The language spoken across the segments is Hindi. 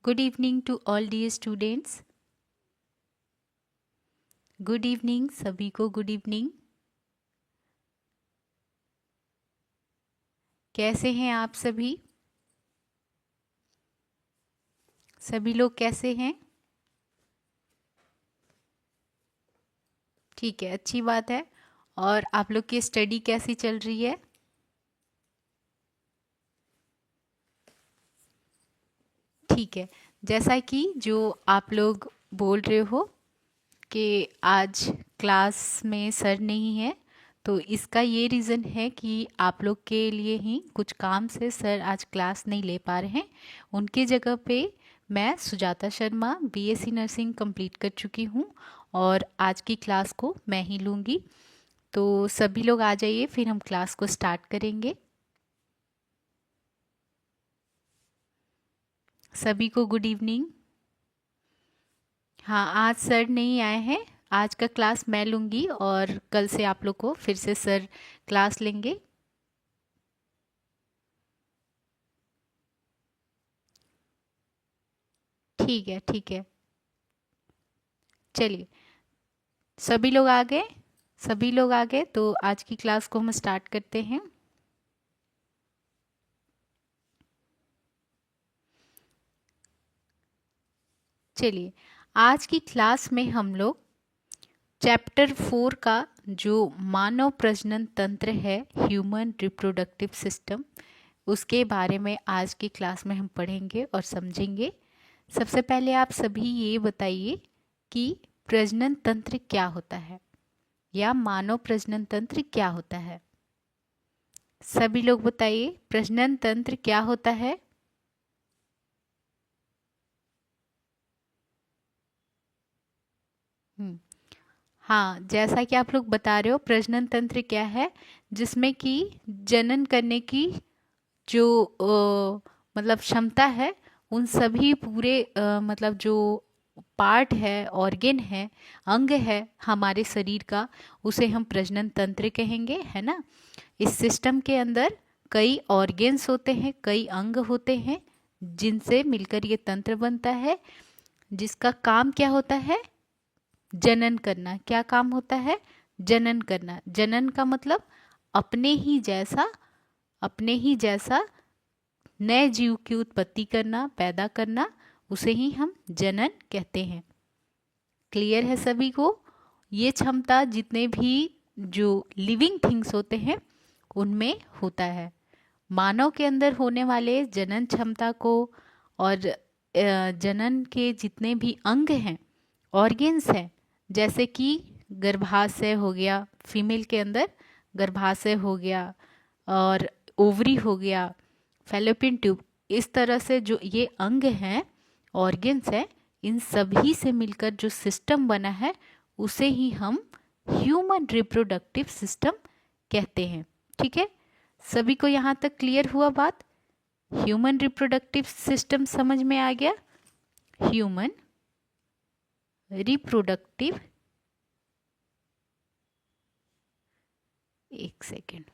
Good evening to all dear students. Good evening सभी को। Good evening. कैसे हैं आप सभी? सभी लोग कैसे हैं? ठीक है, अच्छी बात है। और आप लोग की स्टडी कैसी चल रही है? ठीक है। जैसा कि जो आप लोग बोल रहे हो कि आज क्लास में सर नहीं है, तो इसका ये रीज़न है कि आप लोग के लिए ही कुछ काम से सर आज क्लास नहीं ले पा रहे हैं। उनकी जगह पे मैं Sujata Sharma BSc nursing complete कर चुकी हूँ और आज की क्लास को मैं ही लूँगी। तो सभी लोग आ जाइए, फिर हम क्लास को स्टार्ट करेंगे। सभी को गुड इवनिंग। हाँ, आज सर नहीं आए हैं। आज का क्लास मैं लूँगी और कल से आप लोग को फिर से सर क्लास लेंगे। ठीक है, ठीक है। चलिए, सभी लोग आ गए। सभी लोग आ गए तो आज की क्लास को हम स्टार्ट करते हैं। चलिए, आज की क्लास में हम लोग चैप्टर 4 का जो मानव प्रजनन तंत्र है, ह्यूमन रिप्रोडक्टिव सिस्टम, उसके बारे में आज की क्लास में हम पढ़ेंगे और समझेंगे। सबसे पहले आप सभी ये बताइए कि प्रजनन तंत्र क्या होता है या मानव प्रजनन तंत्र क्या होता है। सभी लोग बताइए, प्रजनन तंत्र क्या होता है? हम्म, हाँ, जैसा कि आप लोग बता रहे हो, प्रजनन तंत्र क्या है? जिसमें कि जनन करने की जो मतलब क्षमता है, उन सभी पूरे मतलब जो पार्ट है, ऑर्गेन है, अंग है हमारे शरीर का, उसे हम प्रजनन तंत्र कहेंगे, है ना। इस सिस्टम के अंदर कई ऑर्गेन्स होते हैं, कई अंग होते हैं, जिनसे मिलकर ये तंत्र बनता है, जिसका काम क्या होता है? जनन करना। क्या काम होता है? जनन करना। जनन का मतलब अपने ही जैसा, अपने ही जैसा नए जीव की उत्पत्ति करना, पैदा करना, उसे ही हम जनन कहते हैं। क्लियर है सभी को? ये क्षमता जितने भी जो लिविंग थिंग्स होते हैं उनमें होता है। मानव के अंदर होने वाले जनन क्षमता को और जनन के जितने भी अंग हैं, ऑर्गेन्स हैं, जैसे कि गर्भाशय हो गया, फीमेल के अंदर गर्भाशय हो गया, और ओवरी हो गया, फैलोपियन ट्यूब, इस तरह से जो ये अंग हैं, ऑर्गेन्स हैं, इन सभी से मिलकर जो सिस्टम बना है उसे ही हम ह्यूमन रिप्रोडक्टिव सिस्टम कहते हैं। ठीक है, सभी को यहाँ तक क्लियर हुआ बात? ह्यूमन रिप्रोडक्टिव सिस्टम समझ में आ गया? ह्यूमन रिप्रोडक्टिव, एक सेकेंड,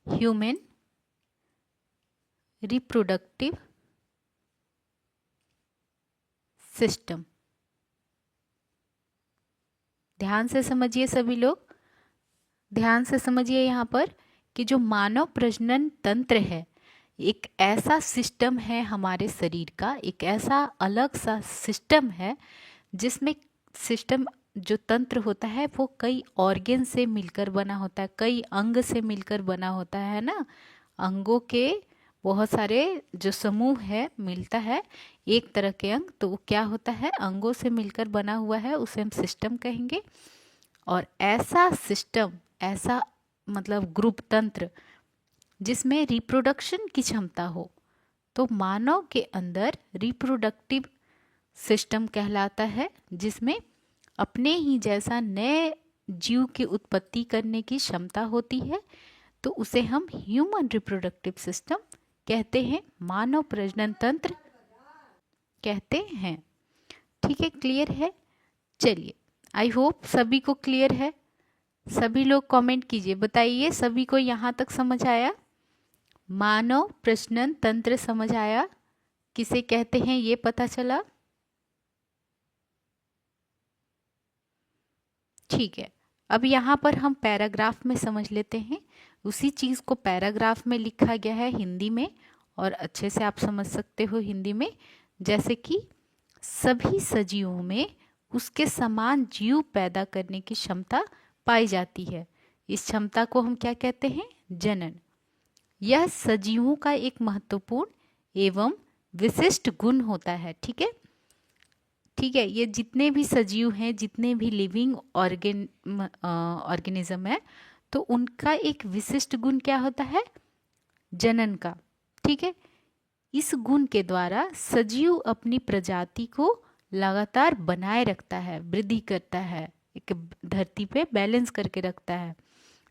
ह्यूमन रिप्रोडक्टिव सिस्टम। ध्यान से समझिए सभी लोग, ध्यान से समझिए यहाँ पर कि जो मानव प्रजनन तंत्र है, एक ऐसा सिस्टम है हमारे शरीर का, एक ऐसा अलग सा सिस्टम है जिसमें सिस्टम जो तंत्र होता है वो कई ऑर्गेन से मिलकर बना होता है, कई अंग से मिलकर बना होता है ना। अंगों के बहुत सारे जो समूह है मिलता है एक तरह के अंग, तो वो क्या होता है? अंगों से मिलकर बना हुआ है, उसे हम सिस्टम कहेंगे। और ऐसा सिस्टम, ऐसा मतलब ग्रुप तंत्र जिसमें रिप्रोडक्शन की क्षमता हो, तो मानव के अंदर रिप्रोडक्टिव सिस्टम कहलाता है, जिसमें अपने ही जैसा नए जीव की उत्पत्ति करने की क्षमता होती है, तो उसे हम ह्यूमन रिप्रोडक्टिव सिस्टम कहते हैं, मानव प्रजनन तंत्र कहते हैं। ठीक है, क्लियर है? चलिए, आई होप सभी को क्लियर है। सभी लोग कमेंट कीजिए, बताइए सभी को यहाँ तक समझ आया? मानव प्रजनन तंत्र समझ आया? किसे कहते हैं ये पता चला? ठीक है, अब यहाँ पर हम पैराग्राफ में समझ लेते हैं। उसी चीज़ को पैराग्राफ में लिखा गया है हिंदी में, और अच्छे से आप समझ सकते हो हिंदी में। जैसे कि सभी सजीवों में उसके समान जीव पैदा करने की क्षमता पाई जाती है। इस क्षमता को हम क्या कहते हैं? जनन। यह सजीवों का एक महत्वपूर्ण एवं विशिष्ट गुण होता है। ठीक है, ठीक है, ये जितने भी सजीव हैं, जितने भी लिविंग ऑर्गेनिज्म है, तो उनका एक विशिष्ट गुण क्या होता है? जनन का। ठीक है, इस गुण के द्वारा सजीव अपनी प्रजाति को लगातार बनाए रखता है, वृद्धि करता है, एक धरती पे बैलेंस करके रखता है।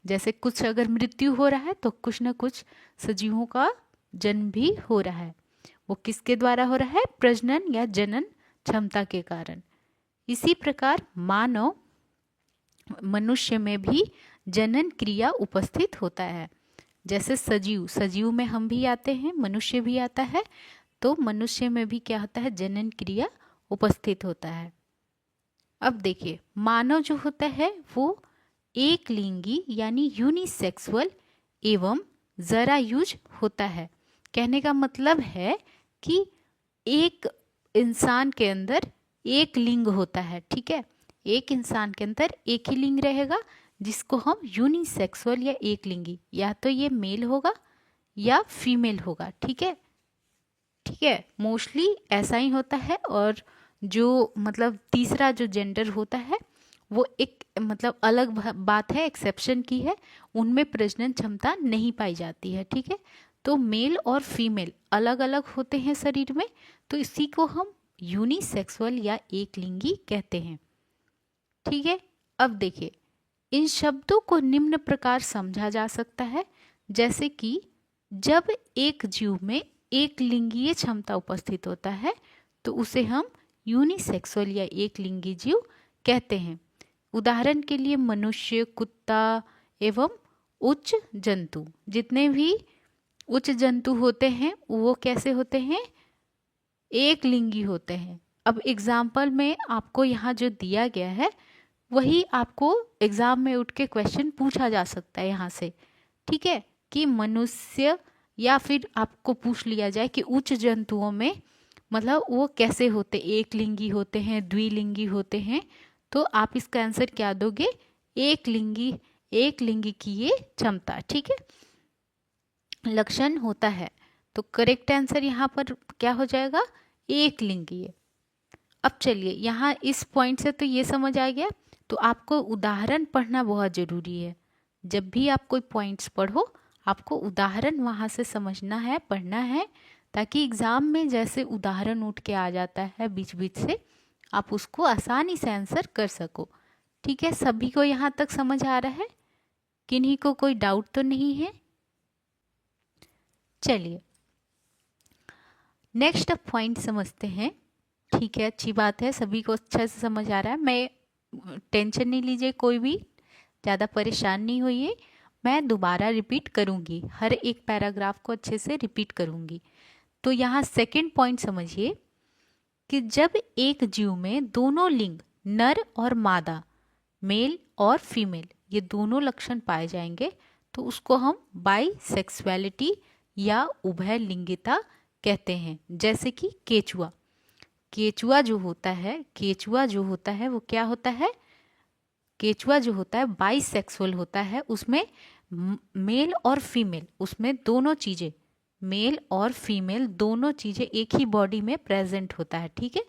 जैसे कुछ अगर मृत्यु हो रहा है तो कुछ न कुछ सजीवों का जन्म भी हो रहा है। वो किसके द्वारा हो रहा है? प्रजनन या जनन क्षमता के कारण। इसी प्रकार मानव मनुष्य में भी जनन क्रिया उपस्थित होता है। जैसे सजीव में हम भी आते हैं, मनुष्य भी आता है, तो मनुष्य में भी क्या होता है? जनन क्रिया उपस्थित होता है। अब देखिए, मानव जो होता है वो एक लिंगी यानी यूनिसेक्सुअल एवं जरायुज होता है। कहने का मतलब है कि एक इंसान के अंदर एक लिंग होता है। ठीक है, एक इंसान के अंदर एक ही लिंग रहेगा, जिसको हम यूनिसेक्सुअल या एक लिंगी, या तो ये मेल होगा या फीमेल होगा। ठीक है, ठीक है, मोस्टली ऐसा ही होता है। और जो मतलब तीसरा जो जेंडर होता है वो एक मतलब अलग बात है, एक्सेप्शन की है, उनमें प्रजनन क्षमता नहीं पाई जाती है। ठीक है, तो मेल और फीमेल अलग अलग होते हैं शरीर में, तो इसी को हम यूनिसेक्सुअल या एक लिंगी कहते हैं। ठीक है, अब देखिए, इन शब्दों को निम्न प्रकार समझा जा सकता है। जैसे कि जब एक जीव में एक लिंगीय क्षमता उपस्थित होता है तो उसे हम यूनिसेक्सुअल या एक लिंगी जीव कहते हैं। उदाहरण के लिए मनुष्य, कुत्ता एवं उच्च जंतु, जितने भी उच्च जंतु होते हैं वो कैसे होते हैं? एक लिंगी होते हैं। अब एग्जाम्पल में आपको यहाँ जो दिया गया है वही आपको एग्जाम में उठ के क्वेश्चन पूछा जा सकता है यहाँ से। ठीक है, कि मनुष्य, या फिर आपको पूछ लिया जाए कि उच्च जंतुओं में मतलब वो कैसे होते, एक लिंगी होते हैं, द्विलिंगी होते हैं, तो आप इसका आंसर क्या दोगे? एक लिंगी की ये क्षमता। ठीक है, लक्षण होता है, तो करेक्ट आंसर यहाँ पर क्या हो जाएगा? एक लिंगी। अब चलिए, यहाँ इस पॉइंट से तो ये समझ आ गया, तो आपको उदाहरण पढ़ना बहुत जरूरी है। जब भी आप कोई पॉइंट्स पढ़ो, आपको उदाहरण वहाँ से समझना है, पढ़ना है, ताकि एग्जाम में जैसे उदाहरण उठ के आ जाता है बीच बीच से, आप उसको आसानी से आंसर कर सको। ठीक है, सभी को यहाँ तक समझ आ रहा है? किन्हीं को कोई डाउट तो नहीं है? चलिए नेक्स्ट अब पॉइंट समझते हैं। ठीक है, अच्छी बात है, सभी को अच्छा से समझ आ रहा है। मैं टेंशन नहीं लीजिए, कोई भी ज़्यादा परेशान नहीं होइए। मैं दोबारा रिपीट करूँगी, हर एक पैराग्राफ को अच्छे से रिपीट करूँगी। तो यहाँ सेकंड पॉइंट समझिए कि जब एक जीव में दोनों लिंग, नर और मादा, मेल और फीमेल, ये दोनों लक्षण पाए जाएंगे तो उसको हम बाइसेक्सुअलिटी या उभय लिंगिता कहते हैं। जैसे कि केचुआ जो होता है वो क्या होता है? केचुआ जो होता है बाइसेक्सुअल होता है, उसमें मेल और फीमेल, उसमें दोनों चीजें, मेल और फीमेल दोनों चीजें एक ही बॉडी में प्रेजेंट होता है। ठीक है,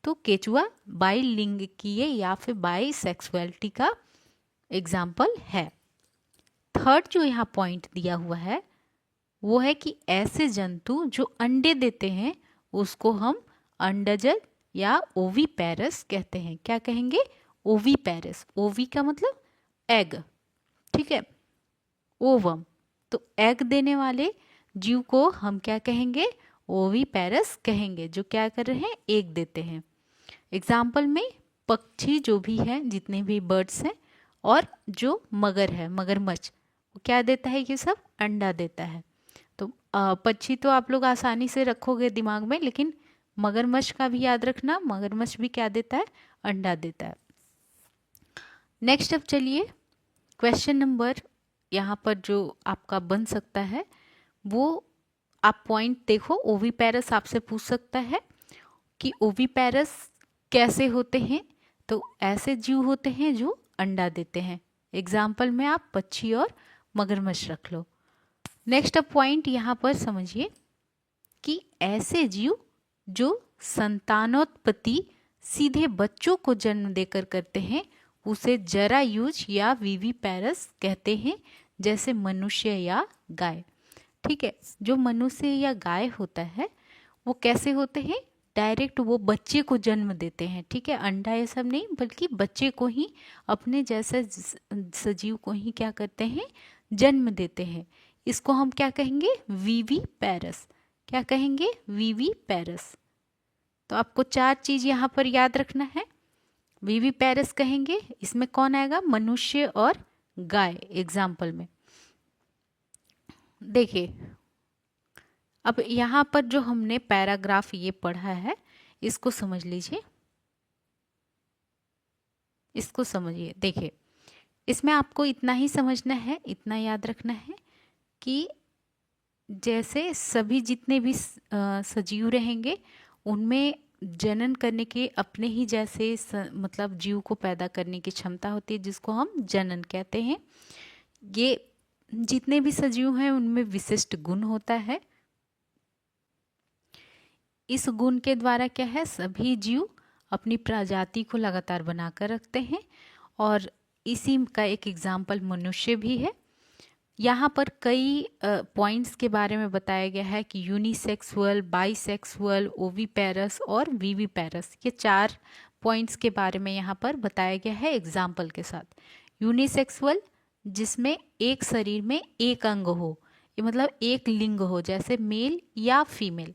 तो केचुआ बाइलिंगिकीय या फिर बाइसेक्सुअलिटी का एग्जाम्पल है। थर्ड जो यहाँ पॉइंट दिया हुआ है वो है कि ऐसे जंतु जो अंडे देते हैं उसको हम अंडजद या ओवीपेरस कहते हैं। क्या कहेंगे? ओवीपेरस। ओवी का मतलब एग, ठीक है, ओवम, तो एग देने वाले जीव को हम क्या कहेंगे? ओवीपेरस कहेंगे, जो क्या कर रहे हैं? एग देते हैं। एग्जाम्पल में पक्षी जो भी हैं, जितने भी बर्ड्स हैं, और जो मगर है, मगरमच्छ, वो क्या देता है? ये सब अंडा देता है। तो पक्षी तो आप लोग आसानी से रखोगे दिमाग में, लेकिन मगरमच्छ का भी याद रखना, मगरमच्छ भी क्या देता है, अंडा देता है। नेक्स्ट अब चलिए क्वेश्चन नंबर यहाँ पर जो आपका बन सकता है वो आप पॉइंट देखो। ओवीपेरस आपसे पूछ सकता है कि ओवीपेरस कैसे होते हैं, तो ऐसे जीव होते हैं जो अंडा देते हैं। एग्जाम्पल में आप पक्षी और मगरमच्छ रख लो। नेक्स्ट अब पॉइंट यहाँ पर समझिए कि ऐसे जीव जो संतानोत्पत्ति सीधे बच्चों को जन्म देकर करते हैं उसे जरायुज या विविपेरस कहते हैं, जैसे मनुष्य या गाय। ठीक है, जो मनुष्य या गाय होता है वो कैसे होते हैं, डायरेक्ट वो बच्चे को जन्म देते हैं। ठीक है, अंडा ये सब नहीं, बल्कि बच्चे को ही, अपने जैसे सजीव को ही क्या करते हैं, जन्म देते हैं। इसको हम क्या कहेंगे, विविपेरस। क्या कहेंगे, विविपेरस। तो आपको 4 चीज यहाँ पर याद रखना है। विविपेरस कहेंगे, इसमें कौन आएगा, मनुष्य और गाय एग्जाम्पल में। देखिए अब यहाँ पर जो हमने पैराग्राफ ये पढ़ा है इसको समझ लीजिए, इसको समझिए। देखिए इसमें आपको इतना ही समझना है, इतना याद रखना है कि जैसे सभी जितने भी सजीव रहेंगे उनमें जनन करने के अपने ही जैसे मतलब जीव को पैदा करने की क्षमता होती है, जिसको हम जनन कहते हैं। ये जितने भी सजीव हैं उनमें विशिष्ट गुण होता है। इस गुण के द्वारा क्या है, सभी जीव अपनी प्रजाति को लगातार बनाकर रखते हैं, और इसी का एक एग्जाम्पल मनुष्य भी है। यहाँ पर कई पॉइंट्स के बारे में बताया गया है कि यूनिसेक्सुअल, बाइसेक्सुअल, ओवीपेरस और विविपेरस, ये 4 पॉइंट्स के बारे में यहाँ पर बताया गया है एग्जाम्पल के साथ। यूनिसेक्सुअल जिसमें एक शरीर में एक अंग हो, ये मतलब एक लिंग हो, जैसे मेल या फीमेल।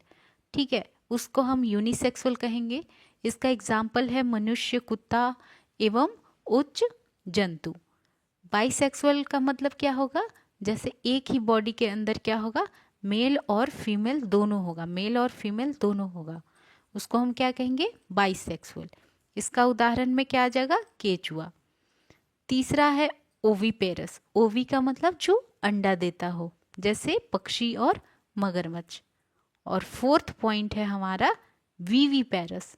ठीक है, उसको हम यूनिसेक्सुअल कहेंगे। इसका एग्जाम्पल है मनुष्य, कुत्ता एवं उच्च जंतु। बाइसेक्सुअल का मतलब क्या होगा, जैसे एक ही बॉडी के अंदर क्या होगा, मेल और फीमेल दोनों होगा, मेल और फीमेल दोनों होगा, उसको हम क्या कहेंगे, बाइसेक्सुअल। इसका उदाहरण में क्या आ जाएगा, केचुआ। तीसरा है ओवीपेरस। ओवी का मतलब जो अंडा देता हो, जैसे पक्षी और मगरमच्छ। और 4th पॉइंट है हमारा विविपेरस,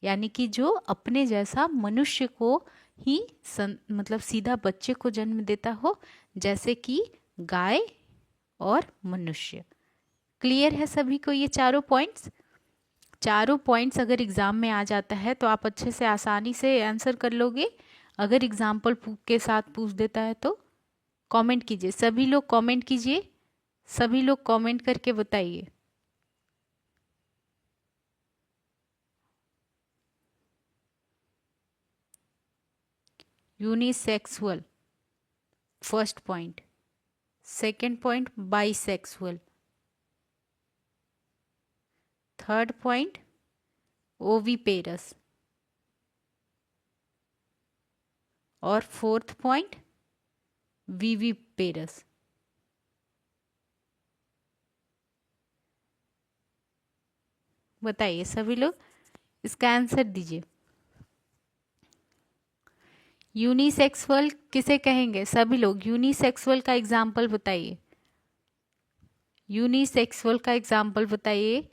यानी कि जो अपने जैसा मनुष्य को ही मतलब सीधा बच्चे को जन्म देता हो, जैसे कि गाय और मनुष्य। क्लियर है सभी को ये चारों पॉइंट्स? चारों पॉइंट्स अगर एग्जाम में आ जाता है तो आप अच्छे से आसानी से आंसर कर लोगे। अगर एग्जाम्पल के साथ पूछ देता है तो कमेंट कीजिए, सभी लोग कमेंट कीजिए, सभी लोग कमेंट करके बताइए। Unisexual first point, second point bisexual, third point oviparous, और 4th पॉइंट विविपेरस। बताइए सभी लोग, इसका आंसर दीजिए। यूनिसेक्सुअल किसे कहेंगे, सभी लोग यूनिसेक्सुअल का एग्जाम्पल बताइए, यूनिसेक्सुअल का एग्जाम्पल बताइए।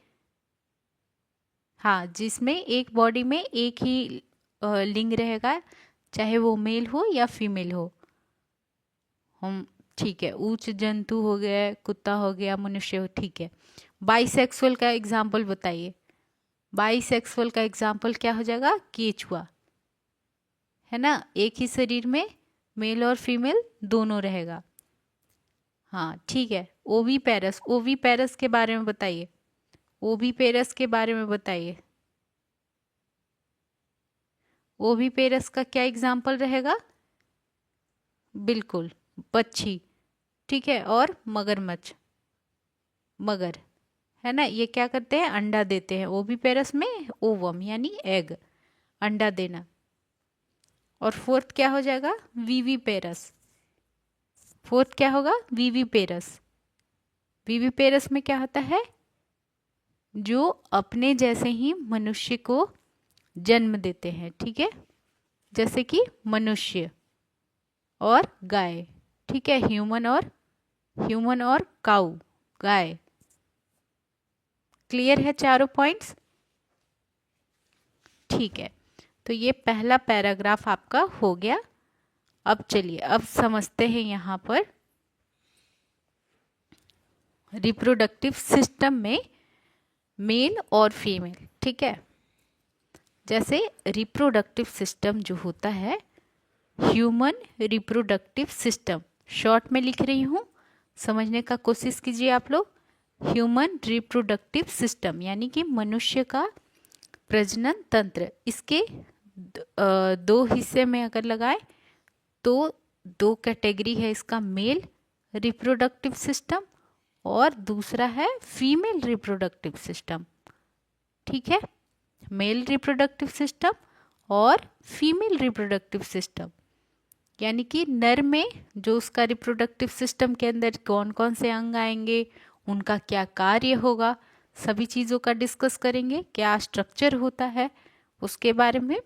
हाँ, जिसमें एक बॉडी में एक ही लिंग रहेगा, चाहे वो मेल हो या फीमेल हो। हम ठीक है, उच्च जंतु हो गया, कुत्ता हो गया, मनुष्य हो, ठीक है। बाइसेक्सुअल का एग्जाम्पल बताइए। बाइसेक्सुअल का एग्जाम्पल क्या हो जाएगा, केचुआ, है ना, एक ही शरीर में मेल और फीमेल दोनों रहेगा। हाँ ठीक है, ओवीपेरस, ओवीपेरस के बारे में बताइए, ओवीपेरस के बारे में बताइए। ओवीपेरस का क्या एग्जाम्पल रहेगा, बिल्कुल पक्षी, ठीक है, और मगरमच्छ, मगर, है ना, ये क्या करते हैं, अंडा देते हैं। ओवीपेरस में ओवम यानी एग, अंडा देना। और 4th क्या हो जाएगा, विविपेरस। 4th क्या होगा, विविपेरस, विविपेरस में क्या होता है, जो अपने जैसे ही मनुष्य को जन्म देते हैं, ठीक है, जैसे कि मनुष्य और गाय, ठीक है, ह्यूमन और काऊ, गाय। क्लियर है चारों पॉइंट्स? ठीक है, तो ये पहला पैराग्राफ आपका हो गया। अब चलिए अब समझते हैं यहाँ पर रिप्रोडक्टिव सिस्टम में मेल और फीमेल, ठीक है। जैसे रिप्रोडक्टिव सिस्टम जो होता है, ह्यूमन रिप्रोडक्टिव सिस्टम, शॉर्ट में लिख रही हूँ, समझने का कोशिश कीजिए आप लोग। ह्यूमन रिप्रोडक्टिव सिस्टम यानी कि मनुष्य का प्रजनन तंत्र, इसके दो हिस्से में अगर लगाए तो दो कैटेगरी है इसका, मेल रिप्रोडक्टिव सिस्टम और दूसरा है फीमेल रिप्रोडक्टिव सिस्टम, ठीक है। मेल रिप्रोडक्टिव सिस्टम और फीमेल रिप्रोडक्टिव सिस्टम, यानी कि नर में जो उसका रिप्रोडक्टिव सिस्टम के अंदर कौन कौन से अंग आएंगे, उनका क्या कार्य होगा, सभी चीज़ों का डिस्कस करेंगे, क्या स्ट्रक्चर होता है उसके बारे में।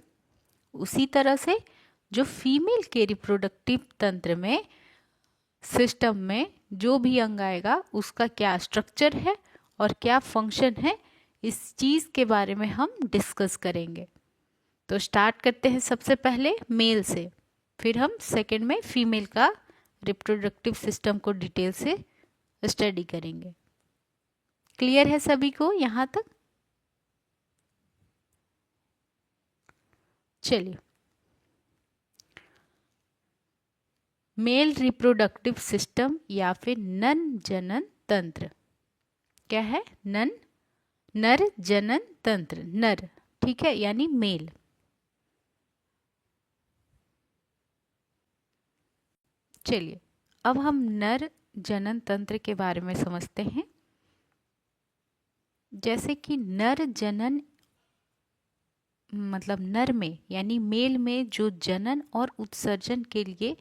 उसी तरह से जो फीमेल के रिप्रोडक्टिव तंत्र में, सिस्टम में जो भी अंग आएगा उसका क्या स्ट्रक्चर है और क्या फंक्शन है, इस चीज़ के बारे में हम डिस्कस करेंगे। तो स्टार्ट करते हैं सबसे पहले मेल से, फिर हम सेकंड में फीमेल का रिप्रोडक्टिव सिस्टम को डिटेल से स्टडी करेंगे। क्लियर है सभी को यहाँ तक? चलिए, मेल रिप्रोडक्टिव सिस्टम या फिर नर जनन तंत्र क्या है? नर जनन तंत्र, नर, ठीक है, यानी मेल। चलिए अब हम नर जनन तंत्र के बारे में समझते हैं। जैसे कि नर जनन मतलब नर में यानी मेल में जो जनन और उत्सर्जन के लिए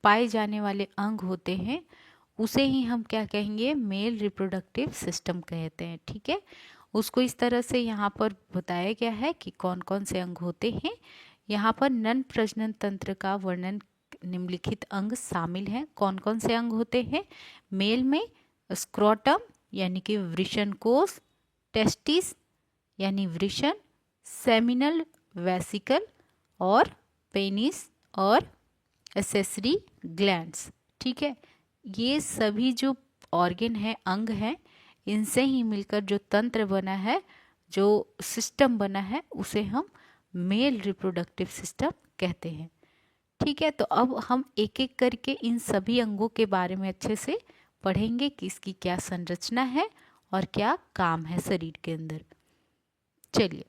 पाए जाने वाले अंग होते हैं उसे ही हम क्या कहेंगे? मेल रिप्रोडक्टिव सिस्टम कहते हैं, ठीक है। उसको इस तरह से यहाँ पर बताया गया है कि कौन कौन से अंग होते हैं। यहाँ पर नर प्रजनन तंत्र का वर्णन निम्नलिखित अंग शामिल हैं। कौन कौन से अंग होते हैं? मेल में स्क्रोटम यानी कि वृषण कोश, टेस्टिस यानी वृषण, सेमिनल वेसिकल और पेनिस और एसेसरी ग्लैंड्स, ठीक है। ये सभी जो ऑर्गन है, अंग हैं, इनसे ही मिलकर जो तंत्र बना है, जो सिस्टम बना है, उसे हम मेल रिप्रोडक्टिव सिस्टम कहते हैं, ठीक है। तो अब हम एक एक करके इन सभी अंगों के बारे में अच्छे से पढ़ेंगे कि इसकी क्या संरचना है और क्या काम है शरीर के अंदर। चलिए,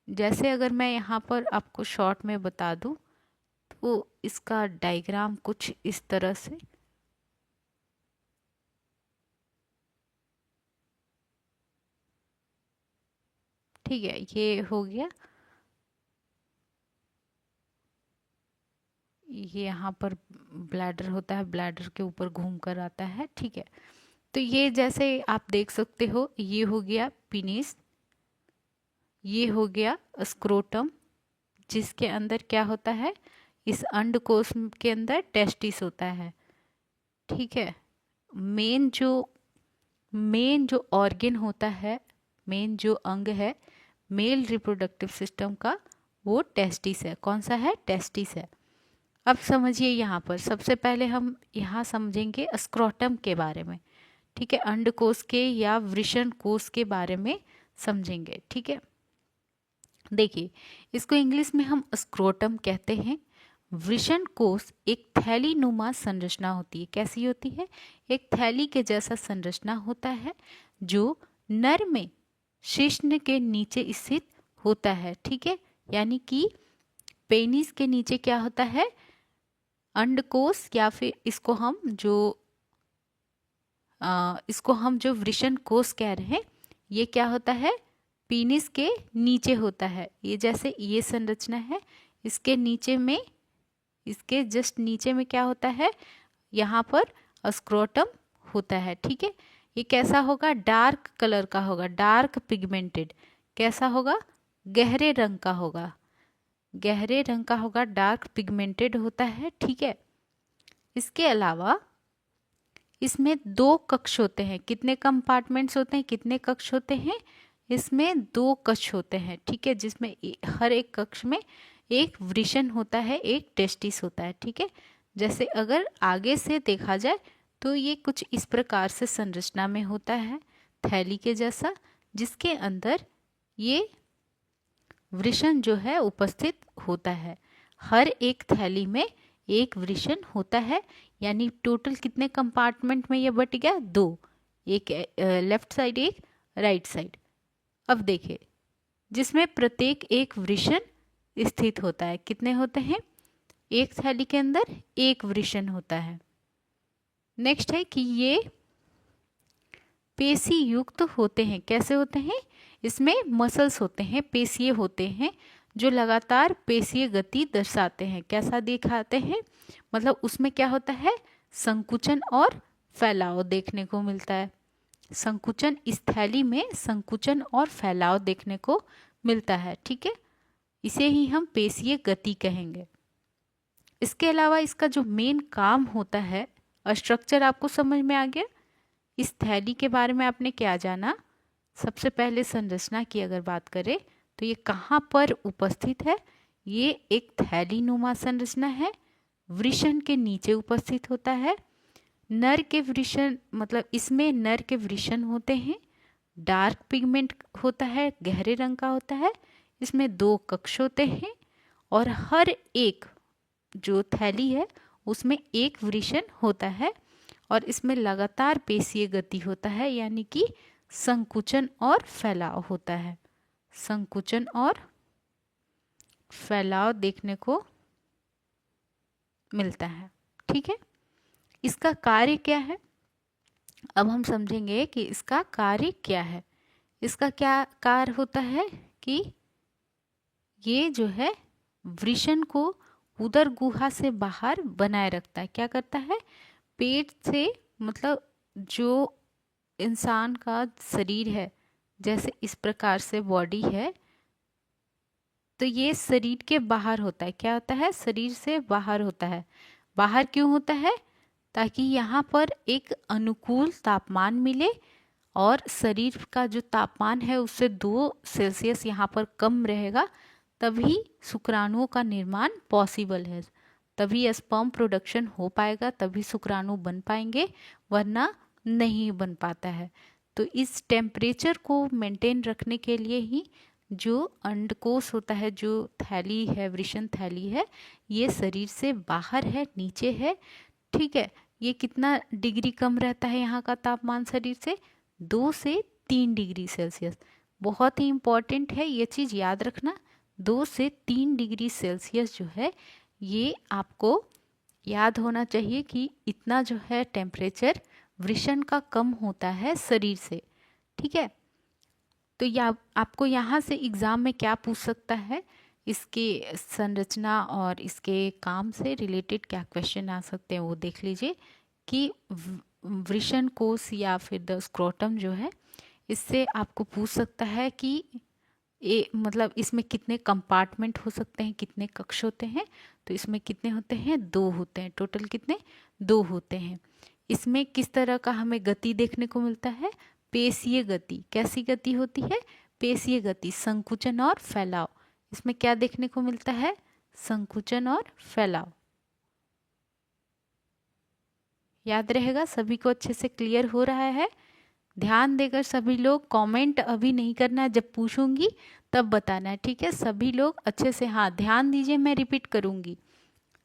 जैसे अगर मैं यहाँ पर आपको शॉर्ट में बता दूं तो इसका डायग्राम कुछ इस तरह से, ठीक है, ये हो गया। ये यहाँ पर ब्लैडर होता है, ब्लैडर के ऊपर घूम कर आता है, ठीक है। तो ये जैसे आप देख सकते हो, ये हो गया पेनिस, ये हो गया स्क्रोटम, जिसके अंदर क्या होता है? इस अंडकोश के अंदर टेस्टिस होता है, ठीक है। मेन जो ऑर्गन होता है, मेन जो अंग है मेल रिप्रोडक्टिव सिस्टम का, वो टेस्टिस है। कौन सा है? टेस्टिस है। अब समझिए, यहाँ पर सबसे पहले हम यहाँ समझेंगे स्क्रोटम के बारे में, ठीक है, अंडकोश के या वृषण कोश के बारे में समझेंगे, ठीक है। देखिए, इसको इंग्लिश में हम स्क्रोटम कहते हैं। वृषण कोश एक थैली नुमा संरचना होती है। कैसी होती है? एक थैली के जैसा संरचना होता है जो नर में शिश्न के नीचे स्थित होता है, ठीक है। यानी कि पेनिस के नीचे क्या होता है? अंडकोश, या फिर इसको हम जो वृषण कोश कह रहे हैं, ये क्या होता है? पेनिस के नीचे होता है। ये जैसे ये संरचना है, इसके नीचे में, इसके जस्ट नीचे में क्या होता है? यहाँ पर स्क्रोटम होता है, ठीक है। ये कैसा होगा? डार्क कलर का होगा, डार्क पिगमेंटेड। कैसा होगा? गहरे रंग का होगा, गहरे रंग का होगा, डार्क पिगमेंटेड होता है। ठीक है। इसके अलावा इसमें 2 कक्ष होते हैं। कितने कंपार्टमेंट्स होते हैं, कितने कक्ष होते हैं? इसमें 2 कक्ष होते हैं। ठीक है, जिसमें हर एक कक्ष में एक वृषण होता है, एक टेस्टिस होता है। ठीक है, जैसे अगर आगे से देखा जाए तो ये कुछ इस प्रकार से संरचना में होता है, थैली के जैसा, जिसके अंदर ये वृषण जो है उपस्थित होता है। हर एक थैली में एक वृषण होता है, यानी टोटल कितने कंपार्टमेंट में ये बट गया? 2, एक लेफ्ट साइड, एक राइट साइड। अब देखिए, जिसमें प्रत्येक एक वृषण स्थित होता है। कितने होते हैं? एक थैली के अंदर एक वृषण होता है। नेक्स्ट है कि ये पेशी युक्त होते हैं। कैसे होते हैं? इसमें मसल्स होते हैं, पेशिये होते हैं, जो लगातार पेशीय गति दर्शाते हैं। कैसा दिखाते हैं? मतलब उसमें क्या होता है? संकुचन और फैलाव देखने को मिलता है। संकुचन, इस थैली में संकुचन और फैलाव देखने को मिलता है। ठीक है, इसे ही हम पेशीय गति कहेंगे। इसके अलावा इसका जो मेन काम होता है, स्ट्रक्चर आपको समझ में आ गया। इस थैली के बारे में आपने क्या जाना? सबसे पहले संरचना की अगर बात करें तो ये कहाँ पर उपस्थित है? ये एक थैली नुमा संरचना है, वृषण के नीचे उपस्थित होता है। नर के वृषण, मतलब इसमें नर के वृषण होते हैं, डार्क पिगमेंट होता है, गहरे रंग का होता है। इसमें 2 कक्ष होते हैं और हर एक जो थैली है उसमें एक वृषण होता है और इसमें लगातार पेशीय गति होता है, यानी कि संकुचन और फैलाव होता है। संकुचन और फैलाव देखने को मिलता है। ठीक है, इसका कार्य क्या है? अब हम समझेंगे कि इसका कार्य क्या है। इसका क्या कार्य होता है कि ये जो है वृषण को उदर गुहा से बाहर बनाए रखता है। क्या करता है? पेट से, मतलब जो इंसान का शरीर है, जैसे इस प्रकार से बॉडी है, तो ये शरीर के बाहर होता है। क्या होता है? शरीर से बाहर होता है। बाहर क्यों होता है? ताकि यहाँ पर एक अनुकूल तापमान मिले और शरीर का जो तापमान है उससे 2 सेल्सियस यहाँ पर कम रहेगा, तभी शुक्राणुओं का निर्माण पॉसिबल है, तभी स्पर्म प्रोडक्शन हो पाएगा, तभी शुक्राणु बन पाएंगे, वरना नहीं बन पाता है। तो इस टेम्परेचर को मेंटेन रखने के लिए ही जो अंडकोश होता है, जो थैली है, वृषण थैली है, ये शरीर से बाहर है, नीचे है। ठीक है, ये कितना डिग्री कम रहता है यहाँ का तापमान शरीर से? 2 से 3 डिग्री सेल्सियस। बहुत ही इम्पॉर्टेंट है, ये चीज़ याद रखना। 2 से 3 डिग्री सेल्सियस जो है, ये आपको याद होना चाहिए कि इतना जो है टेम्परेचर वृषण का कम होता है शरीर से। ठीक है, तो या आपको यहाँ से एग्ज़ाम में क्या पूछ सकता है, इसके संरचना और इसके काम से रिलेटेड क्या क्वेश्चन आ सकते हैं वो देख लीजिए। कि वृषण कोश या फिर द स्क्रोटम जो है, इससे आपको पूछ सकता है कि मतलब इसमें कितने कंपार्टमेंट हो सकते हैं, कितने कक्ष होते हैं? तो इसमें कितने होते हैं? 2 होते हैं। टोटल कितने? 2 होते हैं। इसमें किस तरह का हमें गति देखने को मिलता है? पेशीय गति। कैसी गति होती है? पेशीय गति, संकुचन और फैलाव। इसमें क्या देखने को मिलता है? संकुचन और फैलाव। याद रहेगा? सभी को अच्छे से क्लियर हो रहा है? ध्यान देकर सभी लोग कमेंट अभी नहीं करना है, जब पूछूंगी तब बताना है। ठीक है, सभी लोग अच्छे से हाँ ध्यान दीजिए, मैं रिपीट करूंगी।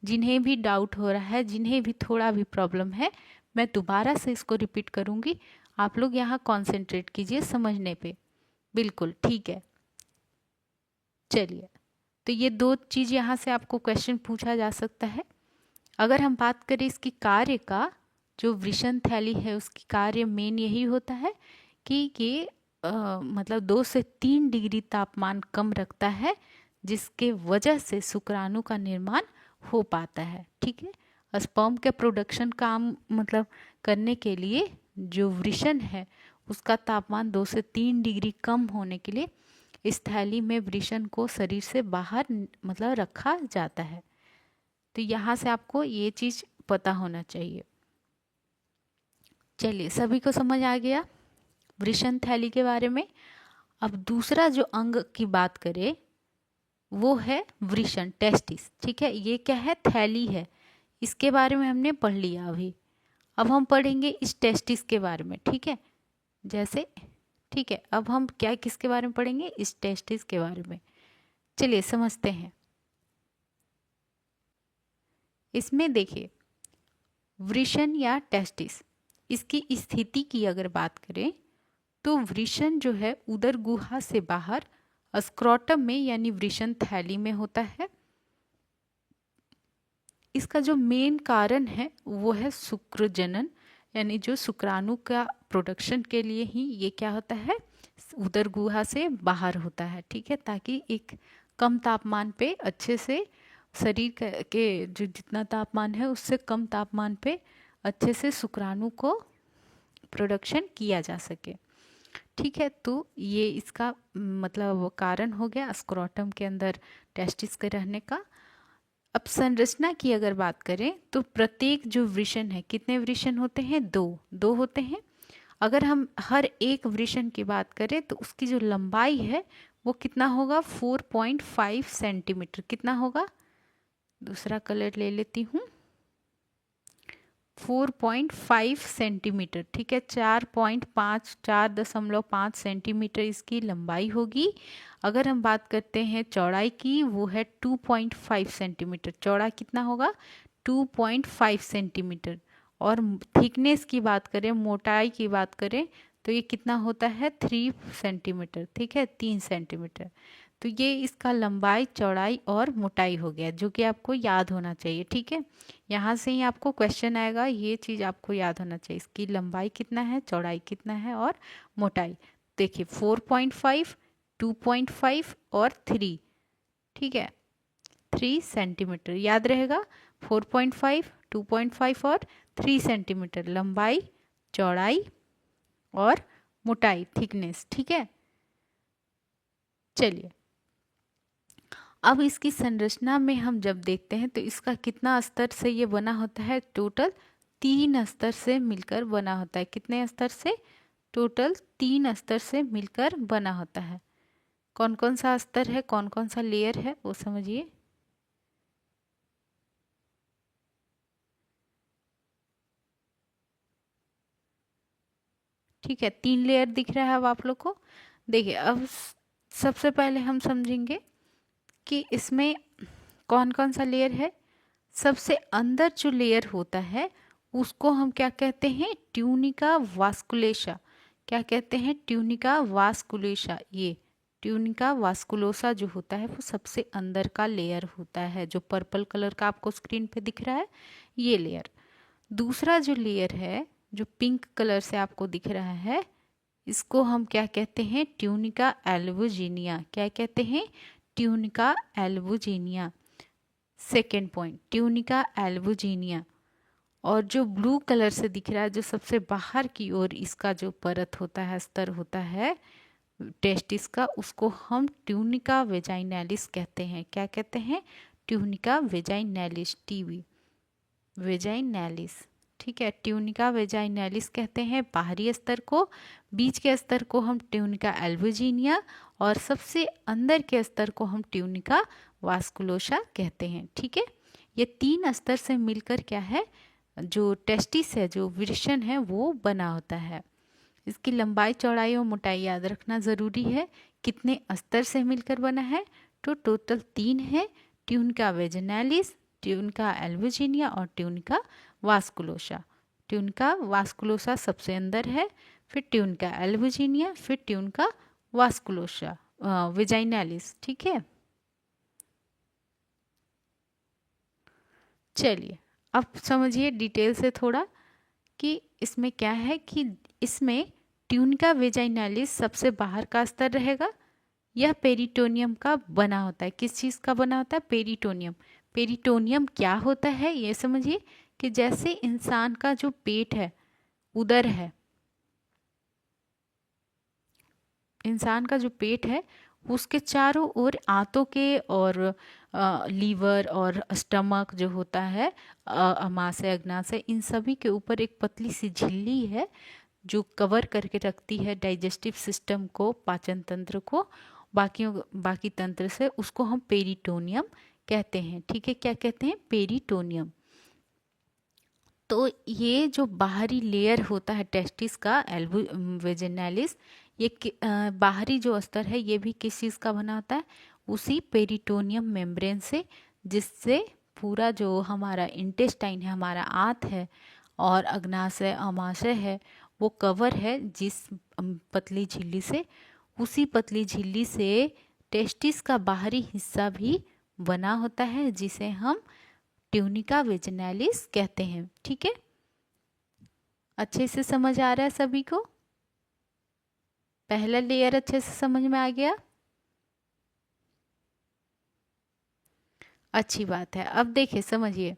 जिन्हें भी डाउट हो रहा है, जिन्हें भी थोड़ा भी प्रॉब्लम है, मैं दोबारा से इसको रिपीट करूंगी। आप लोग यहाँ कॉन्सेंट्रेट कीजिए समझने पे। बिल्कुल ठीक है। चलिए, तो ये 2 चीज़ यहाँ से आपको क्वेश्चन पूछा जा सकता है। अगर हम बात करें इसकी कार्य का, जो वृषण थैली है उसकी कार्य मेन यही होता है कि ये मतलब 2 से 3 डिग्री तापमान कम रखता है, जिसके वजह से शुक्राणु का निर्माण हो पाता है। ठीक है, स्पर्म के प्रोडक्शन काम मतलब करने के लिए जो वृषण है उसका तापमान 2 से 3 डिग्री कम होने के लिए इस थैली में वृषण को शरीर से बाहर मतलब रखा जाता है। तो यहाँ से आपको ये चीज पता होना चाहिए। चलिए, सभी को समझ आ गया वृषण थैली के बारे में। अब दूसरा जो अंग की बात करें वो है वृषण, टेस्टिस। ठीक है, ये क्या है? थैली है। इसके बारे में हमने पढ़ लिया अभी। अब हम पढ़ेंगे इस टेस्टिस के बारे में। ठीक है, जैसे ठीक है, अब हम क्या किसके बारे में पढ़ेंगे? इस टेस्टिस के बारे में। चलिए समझते हैं। इसमें देखिए, वृषण या टेस्टिस, इसकी स्थिति की अगर बात करें तो वृषण जो है उदर गुहा से बाहर स्क्रोटम में यानी वृषण थैली में होता है। इसका जो मेन कारण है वो है शुक्रजनन, यानी जो शुक्राणु का प्रोडक्शन के लिए ही ये क्या होता है? उदर गुहा से बाहर होता है। ठीक है, ताकि एक कम तापमान पे अच्छे से शरीर के जो जितना तापमान है उससे कम तापमान पे अच्छे से शुक्राणु को प्रोडक्शन किया जा सके। ठीक है, तो ये इसका मतलब कारण हो गया स्क्रोटम के अंदर टेस्टिस के रहने का। अब संरचना की अगर बात करें तो प्रत्येक जो वृषण है, कितने वृषण होते हैं? दो होते हैं। अगर हम हर एक वृषण की बात करें तो उसकी जो लंबाई है वो कितना होगा? 4.5 सेंटीमीटर। कितना होगा? दूसरा कलर ले लेती हूँ। 4.5 सेंटीमीटर। ठीक है, 4.5 सेंटीमीटर इसकी लंबाई होगी। अगर हम बात करते हैं चौड़ाई की, वो है 2.5 सेंटीमीटर। चौड़ा कितना होगा? 2.5 सेंटीमीटर। और थिकनेस की बात करें, मोटाई की बात करें तो ये कितना होता है? 3 सेंटीमीटर। ठीक है, 3 सेंटीमीटर। तो ये इसका लंबाई, चौड़ाई और मोटाई हो गया, जो कि आपको याद होना चाहिए। ठीक है, यहाँ से ही आपको क्वेश्चन आएगा, ये चीज़ आपको याद होना चाहिए। इसकी लंबाई कितना है, चौड़ाई कितना है और मोटाई। देखिए 4.5, 2.5 और 3। ठीक है, 3 सेंटीमीटर याद रहेगा। 4.5, 2.5 और 3 सेंटीमीटर लंबाई, चौड़ाई और मोटाई, थिकनेस। ठीक है, चलिए अब इसकी संरचना में हम जब देखते हैं तो इसका कितना स्तर से ये बना होता है? टोटल 3 स्तर से मिलकर बना होता है। कितने स्तर से? टोटल 3 स्तर से मिलकर बना होता है। कौन कौन सा स्तर है, कौन कौन सा लेयर है वो समझिए। ठीक है, 3 लेयर दिख रहा है अब आप लोग को। देखिए अब सबसे पहले हम समझेंगे कि इसमें कौन कौन सा लेयर है। सबसे अंदर जो लेयर होता है उसको हम क्या कहते हैं? ट्यूनिका वास्कुलेशा। क्या कहते हैं? ट्यूनिका वास्कुलेशा। ये ट्यूनिका वास्कुलोसा जो होता है वो सबसे अंदर का लेयर होता है, जो पर्पल कलर का आपको स्क्रीन पे दिख रहा है, ये लेयर। दूसरा जो लेयर है जो पिंक कलर से आपको दिख रहा है, इसको हम क्या कहते हैं? Tunica albuginea. क्या कहते हैं? Tunica albuginea. Second point, tunica albuginea. और जो ब्लू कलर से दिख रहा है, जो सबसे बाहर की ओर इसका जो परत होता है, स्तर होता है टेस्टिस का, उसको हम ट्यूनिका वेजाइनैलिस कहते हैं। क्या कहते हैं? Tunica vaginalis, TV vaginalis. ठीक है, ट्यूनिका वेजाइनैलिस कहते हैं बाहरी स्तर को। बीच के स्तर को हम ट्यूनिका एल्बुजिनिया और सबसे अंदर के स्तर को हम ट्यूनिका वास्कुलोसा कहते हैं। ठीक है, ये 3 स्तर से मिलकर क्या है? जो टेस्टिस है, जो वृषण है, वो बना होता है। इसकी लंबाई, चौड़ाई और मोटाई याद रखना ज़रूरी है। कितने स्तर से मिलकर बना है? तो टोटल 3 है। ट्यूनिका वेजाइनैलिस, ट्यूनिका एल्बुजिनिया और ट्यूनिका वास्कुलोसा। ट्यूनिका वास्कुलोसा सबसे अंदर है, फिर ट्यूनिका एल्बुजिनिया, फिर ट्यूनिका वास्कुलोसा वेजाइनैलिस। ठीक है, चलिए अब समझिए डिटेल से थोड़ा कि इसमें क्या है कि इसमें ट्यूनिका वेजाइनैलिस सबसे बाहर का स्तर रहेगा। यह पेरिटोनियम का बना होता है। किस चीज़ का बना होता है? पेरिटोनियम। पेरिटोनियम क्या होता है ये समझिए कि जैसे इंसान का जो पेट है, उदर है, इंसान का जो पेट है उसके चारों ओर आंतों के और लीवर और स्टमक जो होता है, अमाशय अग्नाशय, इन सभी के ऊपर एक पतली सी झिल्ली है जो कवर करके रखती है डाइजेस्टिव सिस्टम को, पाचन तंत्र को, बाकी तंत्र से। उसको हम पेरिटोनियम कहते हैं। ठीक है, क्या कहते हैं? पेरिटोनियम। तो ये जो बाहरी लेयर होता है टेस्टिस का, एल्बू वेजिनालिस, ये बाहरी जो अस्तर है ये भी किस चीज़ का बना होता है? उसी पेरिटोनियम मेम्ब्रेन से, जिससे पूरा जो हमारा इंटेस्टाइन है, हमारा आंत है और अग्नाशय अमाशय है, वो कवर है जिस पतली झिल्ली से। उसी पतली झिल्ली से टेस्टिस का बाहरी हिस्सा भी बना होता है जिसे हम ट्यूनिका वेजिनालिस कहते हैं। ठीक है, अच्छे से समझ आ रहा है सभी को? पहला लेयर अच्छे से समझ में आ गया? अच्छी बात है। अब देखिए, समझिए,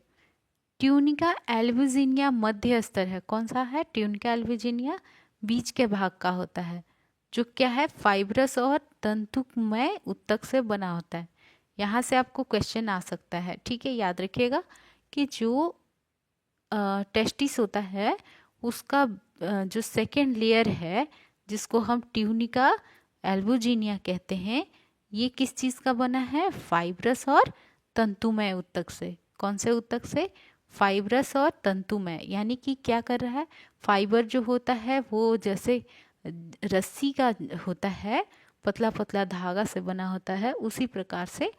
ट्यूनिका एल्बुजिनिया मध्य स्तर है। कौन सा है? ट्यूनिका एल्बुजिनिया बीच के भाग का होता है, जो क्या है? फाइब्रस और तंतुमय ऊतक से बना होता है। यहाँ से आपको क्वेश्चन आ सकता है। ठीक है, याद रखिएगा कि जो टेस्टिस होता है उसका जो सेकेंड लेयर है, जिसको हम ट्यूनिका एल्बुजिनिया कहते हैं, ये किस चीज़ का बना है? फाइब्रस और तंतुमय ऊतक से। कौन से ऊतक से? फाइब्रस और तंतुमय। यानी कि क्या कर रहा है? फाइबर जो होता है वो जैसे रस्सी का होता है, पतला पतला धागा से बना होता है, उसी प्रकार से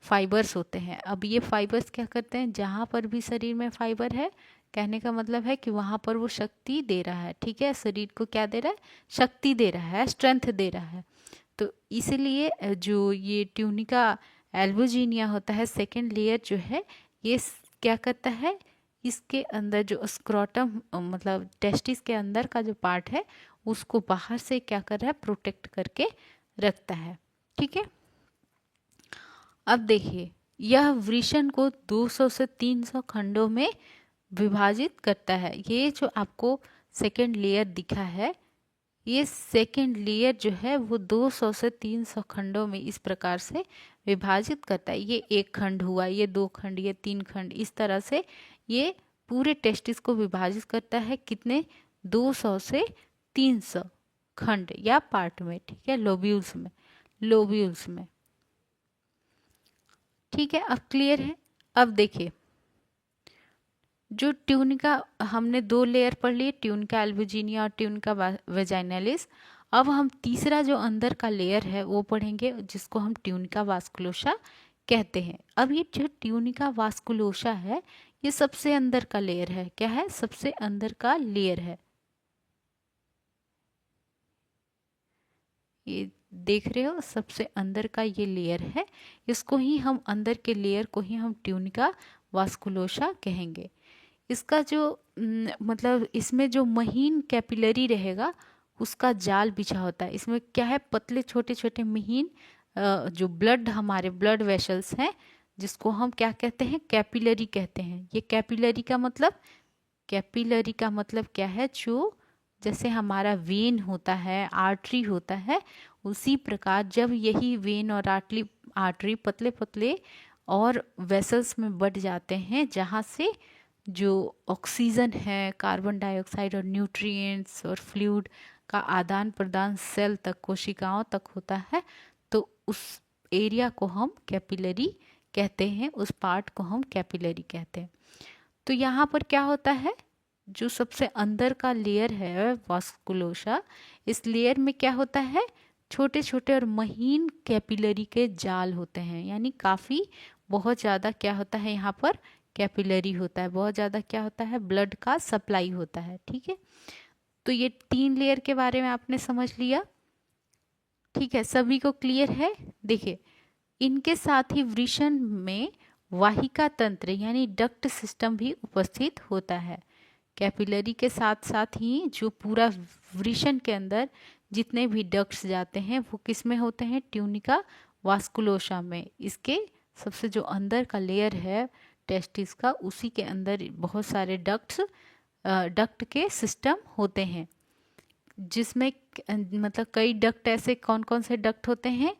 फाइबर्स होते हैं। अब ये फाइबर्स क्या करते हैं? जहाँ पर भी शरीर में फाइबर है, कहने का मतलब है कि वहाँ पर वो शक्ति दे रहा है। ठीक है, शरीर को क्या दे रहा है? शक्ति दे रहा है, स्ट्रेंथ दे रहा है। तो इसलिए जो ये ट्यूनिका एल्बुजिनिया होता है, सेकेंड लेयर जो है, ये क्या करता है? इसके अंदर जो स्क्रोटम, मतलब टेस्टिस के अंदर का जो पार्ट है, उसको बाहर से क्या कर रहा है? प्रोटेक्ट करके रखता है। ठीक है, अब देखिए, यह वृषण को 200 से 300 खंडों में विभाजित करता है। ये जो आपको सेकेंड लेयर दिखा है, ये सेकेंड लेयर जो है वो 200 से 300 खंडों में इस प्रकार से विभाजित करता है। ये एक खंड हुआ, ये दो खंड, ये तीन खंड, इस तरह से ये पूरे टेस्टिस को विभाजित करता है। कितने? 200 से 300 खंड या पार्ट में। ठीक है, लोब्यूल्स में, लोब्यूल्स में। ठीक है, अब क्लियर है? अब देखिए, जो ट्यूनिका, हमने दो लेयर पढ़ लिए, ट्यूनिका एल्बुजिनिया और ट्यूनिका वेजाइनालिस। अब हम तीसरा जो अंदर का लेयर है वो पढ़ेंगे, जिसको हम ट्यूनिका वास्कुलोसा कहते हैं। अब ये जो ट्यूनिका वास्कुलोसा है, ये सबसे अंदर का लेयर है। क्या है? सबसे अंदर का लेयर है। ये देख रहे हो, सबसे अंदर का ये लेयर है। इसको ही हम, अंदर के लेयर को ही हम ट्यूनिका वास्कुलोसा कहेंगे। इसका जो मतलब इसमें जो महीन कैपिलरी रहेगा, उसका जाल बिछा होता है। इसमें क्या है? पतले छोटे छोटे महीन जो ब्लड, हमारे ब्लड वेसल्स हैं, जिसको हम क्या कहते हैं? कैपिलरी कहते हैं। ये कैपिलरी का मतलब, कैपिलरी का मतलब क्या है? जो जैसे हमारा वेन होता है, आर्टरी होता है, उसी प्रकार जब यही वेन और आर्टरी पतले पतले और वेसल्स में बढ़ जाते हैं, जहाँ से जो ऑक्सीजन है, कार्बन डाइऑक्साइड और न्यूट्रिएंट्स और फ्लूइड का आदान प्रदान सेल तक, कोशिकाओं तक होता है, तो उस एरिया को हम कैपिलरी कहते हैं, उस पार्ट को हम कैपिलरी कहते हैं। तो यहाँ पर क्या होता है? जो सबसे अंदर का लेयर है वास्कुलोसा, इस लेयर में क्या होता है? छोटे छोटे और महीन कैपिलरी के जाल होते हैं। यानी काफ़ी, बहुत ज़्यादा क्या होता है यहाँ पर? कैपिलरी होता है। बहुत ज़्यादा क्या होता है? ब्लड का सप्लाई होता है। ठीक है, तो ये तीन लेयर के बारे में आपने समझ लिया। ठीक है, सभी को क्लियर है? देखिए, इनके साथ ही वृषण में वाहिका तंत्र यानी डक्ट सिस्टम भी उपस्थित होता है। कैपिलरी के साथ साथ ही जो पूरा वृषण के अंदर जितने भी डक्ट्स जाते हैं, वो किस में होते हैं? ट्यूनिका वास्कुलोसा में। इसके सबसे जो अंदर का लेयर है टेस्टिस का, उसी के अंदर बहुत सारे डक्ट के सिस्टम होते हैं। जिसमें मतलब कई डक्ट ऐसे कौन कौन से डक्ट होते हैं,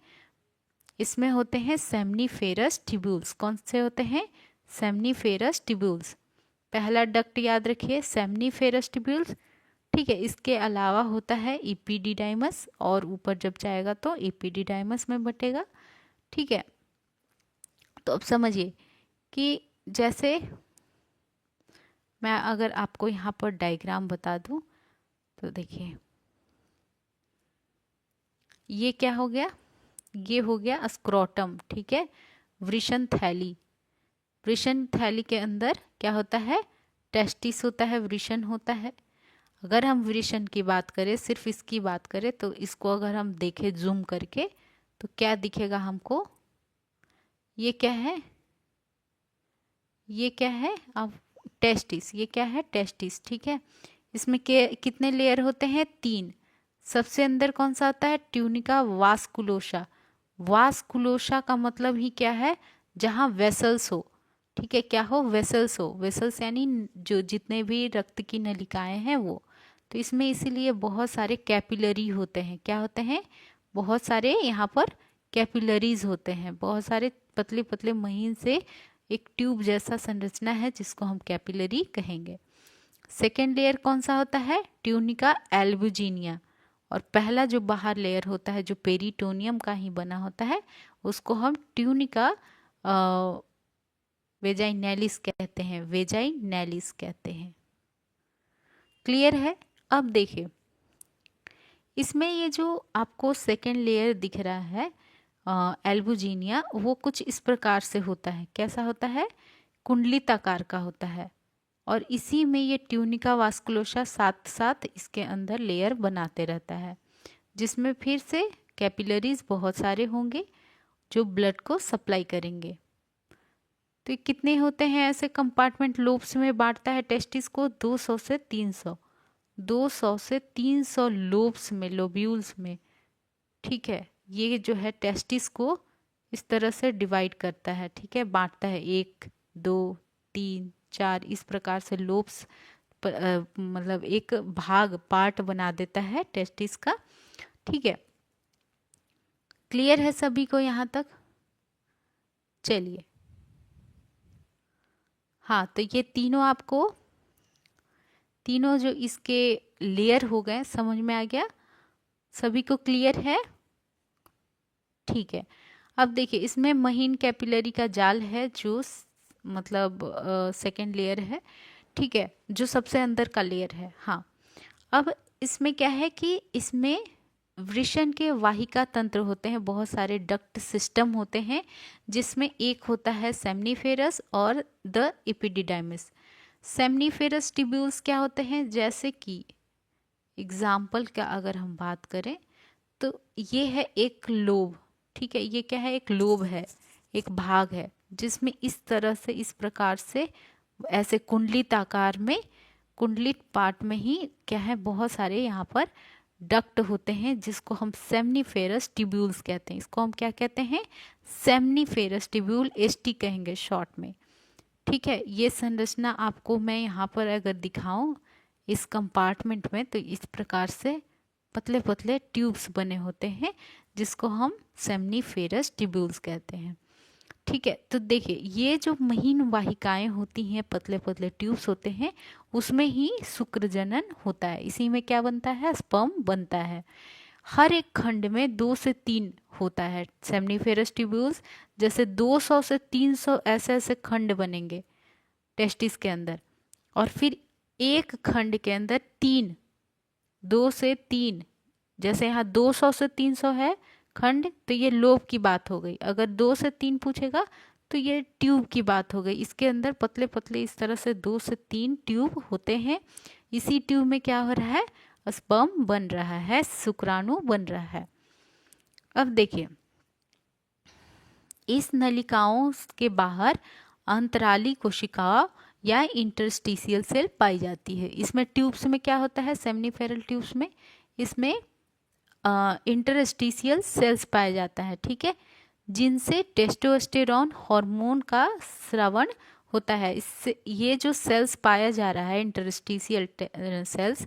इसमें होते हैं सेमनीफेरस ट्यूब्यूल्स। कौन से होते हैं? Seminiferous tubules. पहला डक्ट याद रखिए सेमनीफेरस ट्यूब्यूल्स। ठीक है, इसके अलावा होता है इपीडिडाइमस, और ऊपर जब जाएगा तो इपीडिडाइमस में बटेगा। ठीक है, तो अब समझिए कि जैसे मैं अगर आपको यहाँ पर डायग्राम बता दूं तो देखिए ये क्या हो गया, ये हो गया स्क्रोटम। ठीक है, वृषण थैली। वृषण थैली के अंदर क्या होता है? टेस्टिस होता है, वृषण होता है। अगर हम वृषण की बात करें, सिर्फ इसकी बात करें, तो इसको अगर हम देखें जूम करके तो क्या दिखेगा हमको? ये क्या है? ये क्या है? अब टेस्टिस, ये क्या है? टेस्टिस। ठीक है, इसमें कितने लेयर होते हैं? 3। सबसे अंदर कौन सा होता है? ट्यूनिका वास्कुलोसा। वास्कुलोसा का मतलब ही क्या है? जहाँ वेसल्स हो। ठीक है, क्या हो? वेसल्स हो। वेसल्स यानी जो जितने भी रक्त की नलिकाएं हैं वो। तो इसमें इसीलिए बहुत सारे कैपिलरी होते हैं। क्या होते हैं? बहुत सारे यहाँ पर कैपिलरीज होते हैं, बहुत सारे पतले पतले महीन से एक ट्यूब जैसा संरचना है जिसको हम कैपिलरी कहेंगे। सेकेंड लेयर कौन सा होता है? Tunica albuginea. और पहला जो बाहर लेयर होता है जो पेरिटोनियम का ही बना होता है उसको हम ट्यूनिका वेजाइनैलिस कहते हैं। वेजाइनैलिस कहते हैं। क्लियर है? अब देखिए इसमें ये जो आपको सेकेंड लेयर दिख रहा है एल्बुजिनिया, वो कुछ इस प्रकार से होता है। कैसा होता है? कुंडलित आकार का होता है। और इसी में ये ट्यूनिका वास्कुलोसा साथ साथ इसके अंदर लेयर बनाते रहता है, जिसमें फिर से कैपिलरीज बहुत सारे होंगे जो ब्लड को सप्लाई करेंगे। तो ये कितने होते हैं ऐसे कंपार्टमेंट? लोब्स में बांटता है टेस्टिस को 200 से 300। 200 से 300 लोब्स में, लोब्यूल्स में। ठीक है, ये जो है टेस्टिस को इस तरह से डिवाइड करता है। ठीक है, बांटता है 1 2 3 4 इस प्रकार से लोब्स मतलब एक भाग पार्ट बना देता है टेस्टिस का। ठीक है, क्लियर है सभी को यहाँ तक? चलिए, हाँ, तो ये तीनों आपको, तीनों जो इसके लेयर हो गए समझ में आ गया? सभी को क्लियर है? ठीक है, अब देखिए इसमें महीन कैपिलरी का जाल है जो मतलब सेकेंड लेयर है। ठीक है, जो सबसे अंदर का लेयर है। हाँ, अब इसमें क्या है कि इसमें वृषण के वाहिका तंत्र होते हैं, बहुत सारे डक्ट सिस्टम होते हैं, जिसमें एक होता है सेमनीफेरस और द इपिडिडाइमिस। सेमनीफेरस ट्यूब्यूल्स क्या होते हैं? जैसे कि एग्जाम्पल का अगर हम बात करें तो ये है एक लोब। ठीक है, ये क्या है? एक लोब है, एक भाग है जिसमें इस तरह से, इस प्रकार से ऐसे कुंडलित आकार में, कुंडलित पार्ट में ही क्या है, बहुत सारे यहाँ पर डक्ट होते हैं जिसको हम सेमनीफेरस ट्यूब्यूल्स कहते हैं। इसको हम क्या कहते हैं? सेमनीफेरस ट्यूब्यूल, एसटी कहेंगे शॉर्ट में। ठीक है, ये संरचना आपको मैं यहाँ पर अगर दिखाऊं इस कंपार्टमेंट में, तो इस प्रकार से पतले पतले ट्यूब्स बने होते हैं जिसको हम सेमनीफेरस ट्यूब्यूल्स कहते हैं। ठीक है, तो देखिए ये जो महीन वाहिकाएं होती हैं, पतले पतले ट्यूब्स होते हैं, उसमें ही शुक्र जनन होता है। इसी में क्या बनता है? स्पर्म बनता है। हर एक खंड में 2 से 3 होता है सेमनीफेरस ट्यूब्यूल्स। जैसे 200 से 300 ऐसे ऐसे खंड बनेंगे टेस्टिस के अंदर, और फिर एक खंड के अंदर 3, 2 से 3, जैसे यहाँ 200 से 300 है खंड, तो ये लोब की बात हो गई। अगर 2 से 3 पूछेगा तो ये ट्यूब की बात हो गई। इसके अंदर पतले पतले इस तरह से 2 से 3 ट्यूब होते हैं। इसी ट्यूब में क्या हो रहा है? स्पर्म बन रहा है, शुक्राणु बन रहा है। अब देखिए इस नलिकाओं के बाहर अंतराली कोशिका या इंटरस्टिशियल सेल पाई जाती है। इसमें ट्यूब्स में क्या होता है? सेमनीफेरल ट्यूब्स में इसमें इंटरस्टिशियल सेल्स पाया जाता है। ठीक है, जिनसे टेस्टोस्टेरोन हार्मोन का स्रावण होता है। इससे ये जो सेल्स पाया जा रहा है इंटरस्टिशियल सेल्स,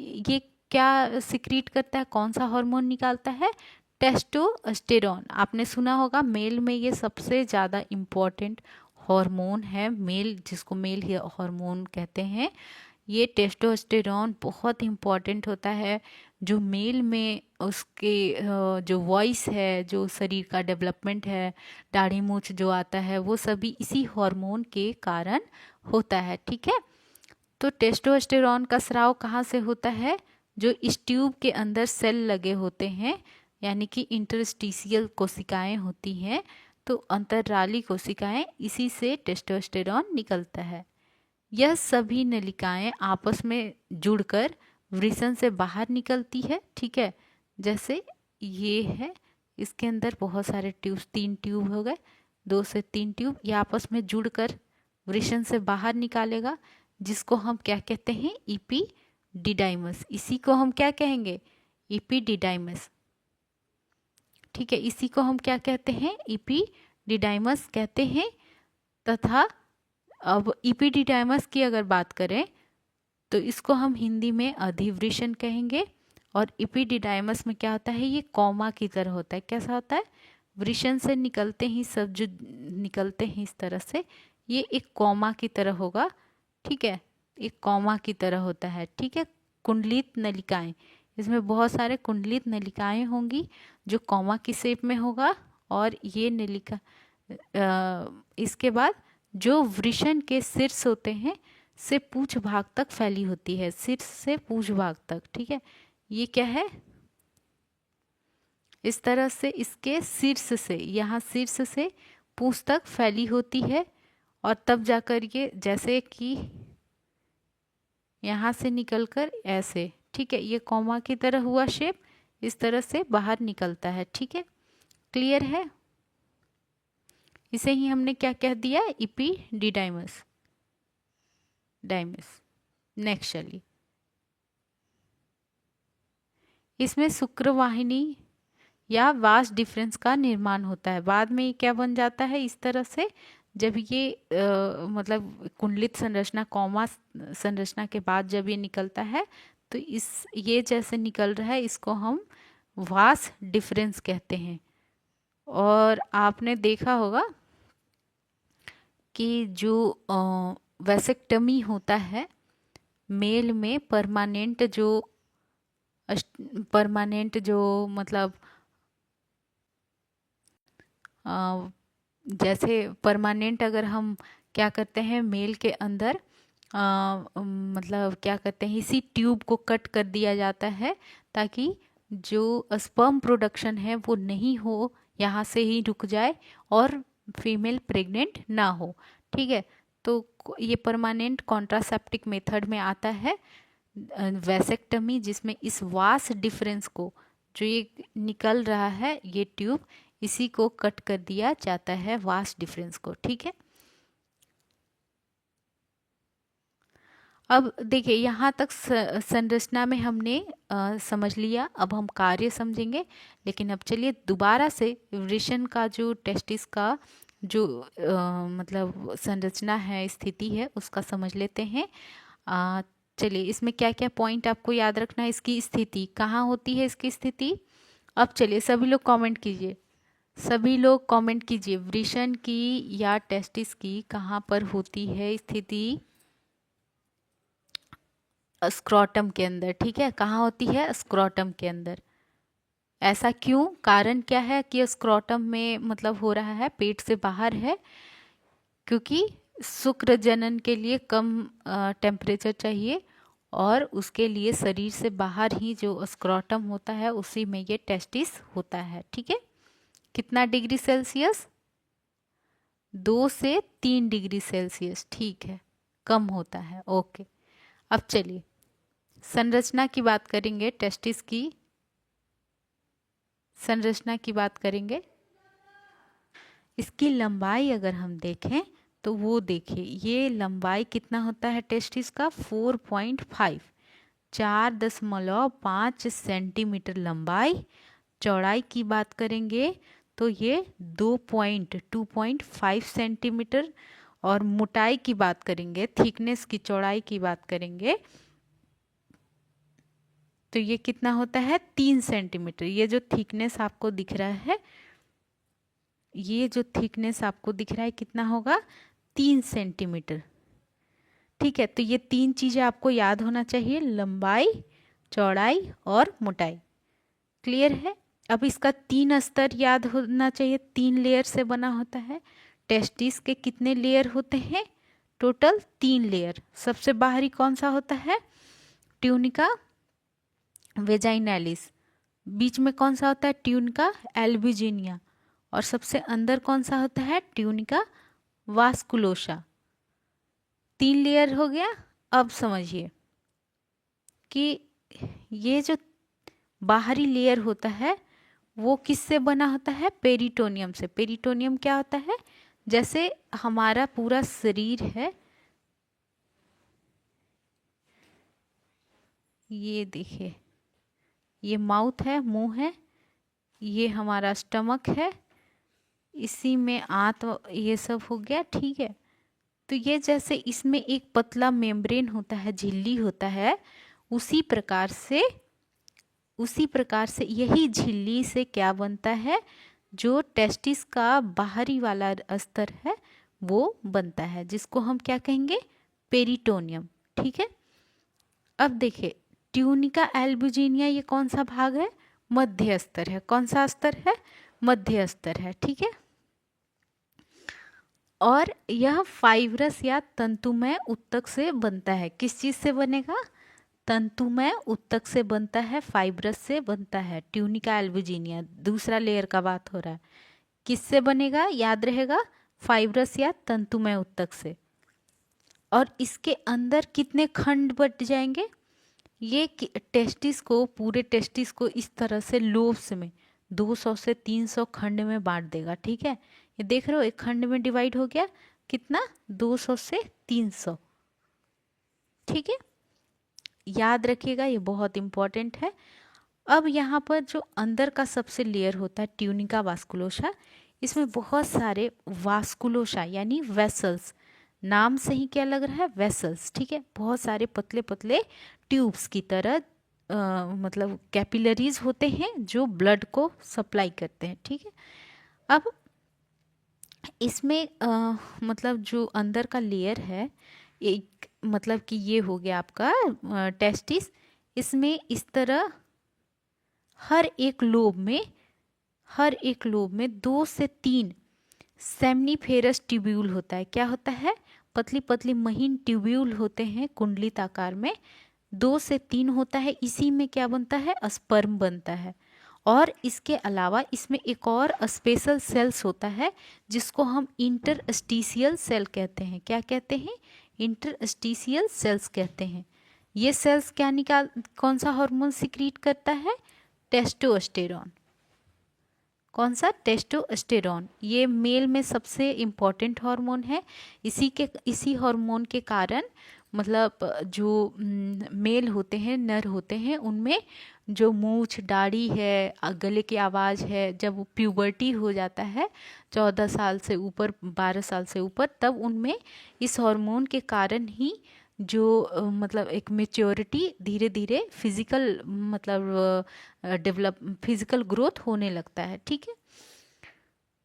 ये क्या सिक्रीट करता है, कौन सा हार्मोन निकालता है? टेस्टोस्टेरोन। आपने सुना होगा मेल में ये सबसे ज़्यादा इम्पोर्टेंट हार्मोन है, मेल जिसको मेल हार्मोन कहते हैं। ये टेस्टोस्टेरोन बहुत इम्पॉर्टेंट होता है, जो मेल में उसके जो वॉइस है, जो शरीर का डेवलपमेंट है, दाढ़ी मूंछ जो आता है, वो सभी इसी हार्मोन के कारण होता है। ठीक है, तो टेस्टोस्टेरोन का स्राव कहाँ से होता है? जो इस ट्यूब के अंदर सेल लगे होते हैं, यानी कि इंटरस्टिशियल कोशिकाएं होती हैं, तो अंतराली कोशिकाएं, इसी से टेस्टोस्टेरोन निकलता है। यह सभी नलिकाएं आपस में जुड़कर वृषण से बाहर निकलती है। ठीक है, जैसे ये है, इसके अंदर बहुत सारे ट्यूब, 3 ट्यूब हो गए, 2 से 3 ट्यूब, ये आपस में जुड़कर वृषण से बाहर निकालेगा, जिसको हम क्या कहते हैं? इपीडिडाइमस। इसी को हम क्या कहेंगे? इपीडिडाइमस। ठीक है, इसी को हम क्या कहते हैं? इपीडिडाइमस कहते हैं। तथा अब इपीडिडाइमस की अगर बात करें तो इसको हम हिंदी में अधिवृषण कहेंगे। और इपीडिडाइमस में क्या होता है? ये कॉमा की तरह होता है। कैसा होता है? वृषण से निकलते ही सब जो निकलते हैं इस तरह से, ये एक कॉमा की तरह होगा। ठीक है, एक कॉमा की तरह होता है। ठीक है, कुंडलित नलिकाएं, इसमें बहुत सारे कुंडलित नलिकाएं होंगी जो कॉमा की शेप में होगा। और ये नलिका इसके बाद जो वृषण के शीर्ष होते हैं से पूंछ भाग तक फैली होती है, शीर्ष से पूंछ भाग तक। ठीक है, ये क्या है? इस तरह से इसके शीर्ष से, यहाँ शीर्ष से पूंछ तक फैली होती है। और तब जाकर ये जैसे कि यहाँ से निकलकर ऐसे, ठीक है, ये कॉमा की तरह हुआ शेप, इस तरह से बाहर निकलता है। ठीक है, क्लियर है? इसे ही हमने क्या कह दिया? इपीडिडाइमस डाइमस। नेक्स्ट चलिए, इसमें शुक्रवाहिनी या वास डिफरेंस का निर्माण होता है। बाद में ये क्या बन जाता है? इस तरह से जब ये मतलब कुंडलित संरचना, कॉमा संरचना के बाद जब ये निकलता है, तो इस ये जैसे निकल रहा है, इसको हम वास डिफरेंस कहते हैं। और आपने देखा होगा कि जो वैसेक्टमी होता है मेल में, परमानेंट जो मतलब जैसे परमानेंट अगर हम क्या करते हैं मेल के अंदर, मतलब क्या करते हैं, इसी ट्यूब को कट कर दिया जाता है ताकि जो स्पर्म प्रोडक्शन है वो नहीं हो, यहाँ से ही रुक जाए और फीमेल प्रेग्नेंट ना हो। ठीक है, तो ये परमानेंट कॉन्ट्रासेप्टिक मेथड में आता है वैसेक्टमी, जिसमें इस वास डिफरेंस को, जो ये निकल रहा है ये ट्यूब, इसी को कट कर दिया जाता है, वास डिफरेंस को। ठीक है, अब देखिए यहाँ तक संरचना में हमने समझ लिया। अब हम कार्य समझेंगे। लेकिन अब चलिए दोबारा से वृषण का जो टेस्टिस का जो मतलब संरचना है, स्थिति है, उसका समझ लेते हैं। चलिए, इसमें क्या क्या पॉइंट आपको याद रखना है? इसकी स्थिति कहाँ होती है? इसकी स्थिति, अब चलिए सभी लोग कमेंट कीजिए, सभी लोग कमेंट कीजिए, वृषण की या टेस्टिस की कहाँ पर होती है स्थिति? स्क्रोटम के अंदर। ठीक है, कहाँ होती है? स्क्रोटम के अंदर। ऐसा क्यों? कारण क्या है कि स्क्रोटम में मतलब हो रहा है, पेट से बाहर है? क्योंकि शुक्र जनन के लिए कम टेम्परेचर चाहिए, और उसके लिए शरीर से बाहर ही जो स्क्रोटम होता है उसी में ये टेस्टिस होता है। ठीक है, कितना डिग्री सेल्सियस? 2 से 3 डिग्री सेल्सियस। ठीक है, कम होता है। ओके, अब चलिए संरचना की बात करेंगे, टेस्टिस की संरचना की बात करेंगे। इसकी लंबाई अगर हम देखें तो वो देखिए, ये लंबाई कितना होता है टेस्टिस का? 4.5, 4.5 सेंटीमीटर लंबाई। चौड़ाई की बात करेंगे तो ये 2.5 सेंटीमीटर। और मोटाई की बात करेंगे, थिकनेस की, चौड़ाई की बात करेंगे तो ये कितना होता है 3 सेंटीमीटर। ये जो थिकनेस आपको दिख रहा है, ये जो थिकनेस आपको दिख रहा है कितना होगा 3 सेंटीमीटर। ठीक है, तो ये 3 चीजें आपको याद होना चाहिए, लंबाई, चौड़ाई और मोटाई। क्लियर है। अब इसका 3 स्तर याद होना चाहिए, 3 लेयर से बना होता है। टेस्टिस के कितने लेयर होते हैं, टोटल 3 लेयर। सबसे बाहरी कौन सा होता है, ट्यूनिका वेजाइनालिस। बीच में कौन सा होता है, ट्यूनिका एल्बुजिनिया। और सबसे अंदर कौन सा होता है, ट्यूनिका वास्कुलोसा। 3 लेयर हो गया। अब समझिए कि ये जो बाहरी लेयर होता है वो किससे बना होता है, पेरिटोनियम से। पेरिटोनियम क्या होता है, जैसे हमारा पूरा शरीर है, ये देखिए, ये माउथ है, मुंह है, ये हमारा स्टमक है, इसी में आंत ये सब हो गया। ठीक है, तो ये जैसे इसमें एक पतला मेम्ब्रेन होता है, झिल्ली होता है, उसी प्रकार से यही झिल्ली से क्या बनता है, जो टेस्टिस का बाहरी वाला स्तर है वो बनता है, जिसको हम क्या कहेंगे, पेरिटोनियम। ठीक है, अब देखिए ट्यूनिका एल्बुजिनिया ये कौन सा भाग है, मध्य स्तर है। कौन सा स्तर है, मध्य स्तर है। ठीक है, और यह फाइब्रस या तंतुमय ऊतक से बनता है। किस चीज से बनेगा, तंतुमय ऊतक से बनता है, फाइब्रस से बनता है। ट्यूनिका एल्बुजिनिया दूसरा लेयर का बात हो रहा है, किससे बनेगा, याद रहेगा, फाइब्रस या तंतुमय ऊतक से। और इसके अंदर कितने खंड बट जाएंगे, ये टेस्टिस को, पूरे टेस्टिस को इस तरह से लोब्स में 200 से 300 खंड में बांट देगा। ठीक है, ये देख रहे हो, एक खंड में डिवाइड हो गया, कितना, 200 से 300। ठीक है, याद रखिएगा, ये बहुत इंपॉर्टेंट है। अब यहाँ पर जो अंदर का सबसे लेयर होता है, ट्यूनिका वास्कुलोसा, इसमें बहुत सारे वास्कुलोसा यानी वेसल्स, नाम से ही क्या लग रहा है, वेसल्स। ठीक है, बहुत सारे पतले पतले ट्यूब्स की तरह मतलब कैपिलरीज होते हैं जो ब्लड को सप्लाई करते हैं। ठीक है, अब इसमें मतलब जो अंदर का लेयर है, एक मतलब कि ये हो गया आपका टेस्टिस। इसमें इस तरह हर एक लोब में 2 से 3 सेमनीफेरस ट्यूब्यूल होता है। क्या होता है, पतली पतली महीन ट्यूब्यूल होते हैं कुंडलित आकार में, 2 से 3 होता है। इसी में क्या बनता है, स्पर्म बनता है। और इसके अलावा इसमें एक और स्पेशल सेल्स होता है जिसको हम इंटरस्टिशियल सेल कहते हैं। क्या कहते हैं, इंटरस्टिशियल सेल्स कहते हैं। ये सेल्स क्या कौन सा हार्मोन सिक्रीट करता है, टेस्टोस्टेरॉन। कौन सा, टेस्टोस्टेरॉन। ये मेल में सबसे इम्पॉर्टेंट हार्मोन है। इसी हार्मोन के कारण मतलब जो मेल होते हैं, नर होते हैं, उनमें जो मूछ दाढ़ी है, गले की आवाज़ है, जब वो प्यूबर्टी हो जाता है 14 साल से ऊपर, 12 साल से ऊपर, तब उनमें इस हार्मोन के कारण ही जो मतलब एक मेच्योरिटी, धीरे धीरे फिजिकल मतलब फिजिकल ग्रोथ होने लगता है। ठीक है,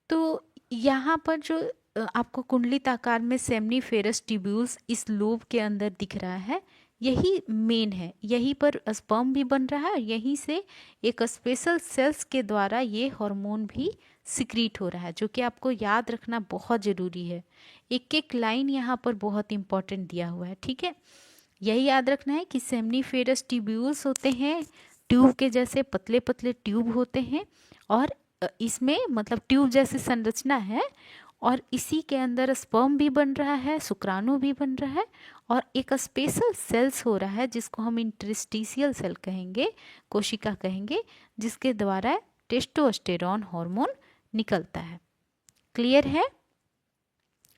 तो यहाँ पर जो आपको कुंडलित आकार में सेमनीफेरस ट्यूब्यूल्स इस लोब के अंदर दिख रहा है, यही मेन है। यहीं पर स्पर्म भी बन रहा है, यहीं से एक स्पेशल सेल्स के द्वारा ये हार्मोन भी सिक्रीट हो रहा है, जो कि आपको याद रखना बहुत ज़रूरी है। एक एक लाइन यहाँ पर बहुत इंपॉर्टेंट दिया हुआ है। ठीक है, यही याद रखना है कि सेमनीफेरस ट्यूब्यूल्स होते हैं, ट्यूब के जैसे पतले पतले ट्यूब होते हैं, और इसमें मतलब ट्यूब जैसी संरचना है, और इसी के अंदर स्पर्म भी बन रहा है, शुक्राणु भी बन रहा है, और एक स्पेशल सेल्स हो रहा है जिसको हम इंटरस्टिशियल सेल कहेंगे, कोशिका कहेंगे, जिसके द्वारा टेस्टोस्टेरॉन हार्मोन निकलता है। क्लियर है,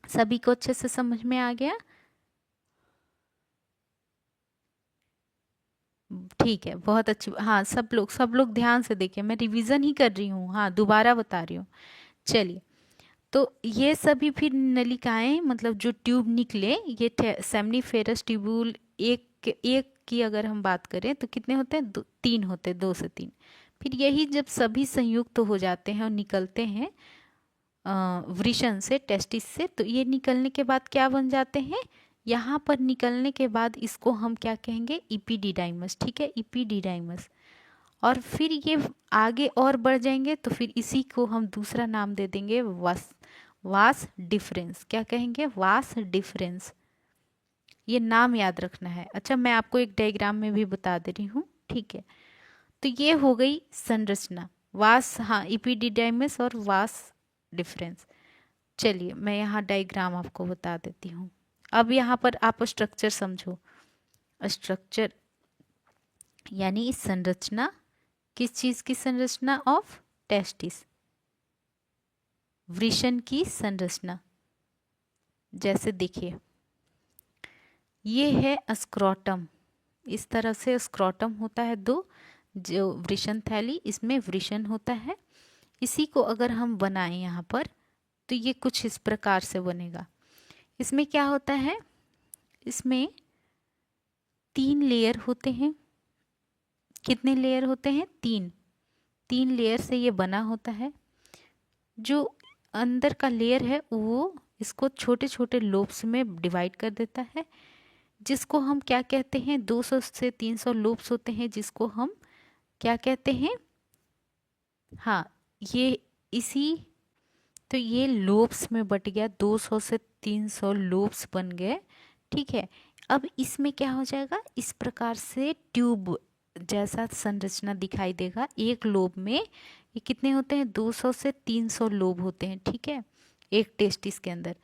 सभी को अच्छे से समझ में आ गया। ठीक है, बहुत अच्छी। हाँ, सब लोग ध्यान से देखिए, मैं रिवीजन ही कर रही हूँ, हाँ दोबारा बता रही हूँ। चलिए, तो ये सभी फिर नलिकाएं मतलब जो ट्यूब निकले, ये सेमनीफेरस ट्यूब्यूल एक एक की अगर हम बात करें तो कितने होते हैं, 3 होते हैं, 2 से 3। फिर यही जब सभी संयुक्त हो जाते हैं और निकलते हैं वृषण से, टेस्टिस से, तो ये निकलने के बाद क्या बन जाते हैं, यहाँ पर निकलने के बाद इसको हम क्या कहेंगे, इपीडिडाइमस। ठीक है, इपीडिडाइमस। और फिर ये आगे और बढ़ जाएंगे तो फिर इसी को हम दूसरा नाम दे देंगे वास डिफरेंस। क्या कहेंगे, वास डिफरेंस। ये नाम याद रखना है। अच्छा, मैं आपको एक डायग्राम में भी बता दे रही हूँ। ठीक है, तो ये हो गई संरचना, वास, हाँ, इपीडिडाइमस और वास डिफरेंस। चलिए मैं यहाँ डायग्राम आपको बता देती हूँ। अब यहाँ पर आप स्ट्रक्चर समझो। स्ट्रक्चर यानी इस संरचना, किस चीज की संरचना, ऑफ टेस्टिस, वृषण की संरचना। जैसे देखिए, ये है स्क्रोटम, इस तरह से स्क्रोटम होता है, दो जो वृषण थैली, इसमें वृषण होता है। इसी को अगर हम बनाएं यहाँ पर तो ये कुछ इस प्रकार से बनेगा। इसमें क्या होता है, इसमें 3 लेयर होते हैं। कितने लेयर होते हैं, 3 लेयर से ये बना होता है। जो अंदर का लेयर है वो इसको छोटे छोटे लोब्स में डिवाइड कर देता है, जिसको हम क्या कहते हैं, 200 से 300 लोब्स होते हैं, जिसको हम क्या कहते हैं, हाँ, ये इसी, तो ये लोब्स में बट गया, 200 से 300 लोब्स बन गए। ठीक है, अब इसमें क्या हो जाएगा, इस प्रकार से ट्यूब जैसा संरचना दिखाई देगा। एक लोब में ये कितने होते हैं, 200 से 300 लोब होते हैं। ठीक है, एक टेस्टिस के अंदर।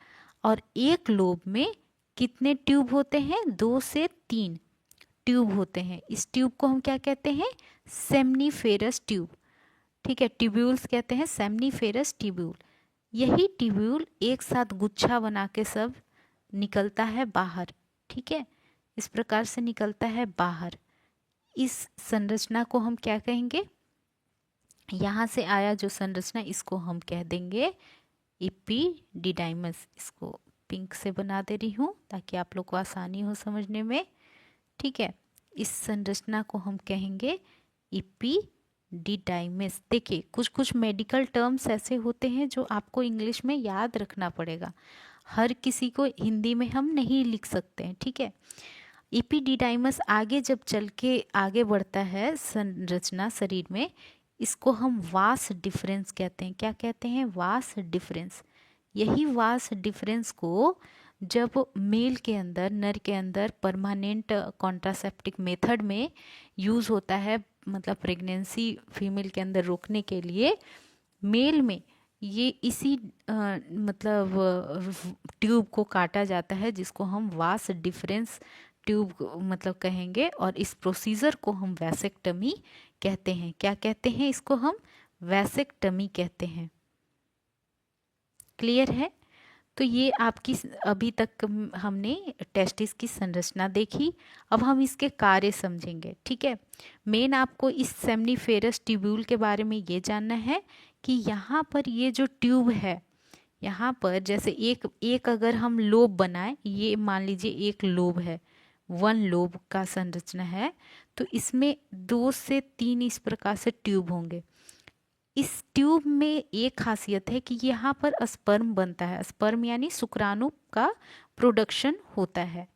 और एक लोब में कितने ट्यूब होते हैं, 2 से 3 ट्यूब होते हैं। इस ट्यूब को हम क्या कहते हैं, सेमनीफेरस ट्यूब। ठीक है, ट्यूब्यूल्स कहते हैं, सेमनीफेरस ट्यूब्यूल। यही ट्यूब्यूल एक साथ गुच्छा बना के सब निकलता है बाहर। ठीक है, इस प्रकार से निकलता है बाहर। इस संरचना को हम क्या कहेंगे, यहाँ से आया जो संरचना, इसको हम कह देंगे इपीडिडाइमस। इसको पिंक से बना दे रही हूँ ताकि आप लोग को आसानी हो समझने में। ठीक है, इस संरचना को हम कहेंगे इपीडिडाइमस। देखिए, कुछ कुछ मेडिकल टर्म्स ऐसे होते हैं जो आपको इंग्लिश में याद रखना पड़ेगा, हर किसी को हिंदी में हम नहीं लिख सकते हैं। ठीक है, इपीडिडाइमस आगे जब चल के आगे बढ़ता है संरचना शरीर में, इसको हम वास डिफरेंस कहते हैं। क्या कहते हैं, वास डिफरेंस। यही वास डिफरेंस को जब मेल के अंदर, नर के अंदर परमानेंट कॉन्ट्रासेप्टिव मेथड में यूज़ होता है, मतलब प्रेगनेंसी फीमेल के अंदर रोकने के लिए, मेल में ये इसी मतलब ट्यूब को काटा जाता है, जिसको हम वास डिफरेंस ट्यूब मतलब कहेंगे। और इस प्रोसीजर को हम वैसेक्टमी कहते हैं। क्या कहते हैं, इसको हम वैसेक्टमी कहते हैं। क्लियर है? तो ये आपकी अभी तक हमने टेस्टिस की संरचना देखी। अब हम इसके कार्य समझेंगे। ठीक है, मेन आपको इस सेमनीफेरस ट्यूब्यूल के बारे में ये जानना है कि यहाँ पर ये जो ट्यूब है, यहाँ पर जैसे एक अगर हम लोब बनाए, ये मान लीजिए एक लोब है, 1 लोब का संरचना है, तो इसमें 2 से 3 इस प्रकार से ट्यूब होंगे। इस ट्यूब में एक खासियत है कि यहाँ पर स्पर्म बनता है। स्पर्म यानी शुक्राणु का प्रोडक्शन होता है।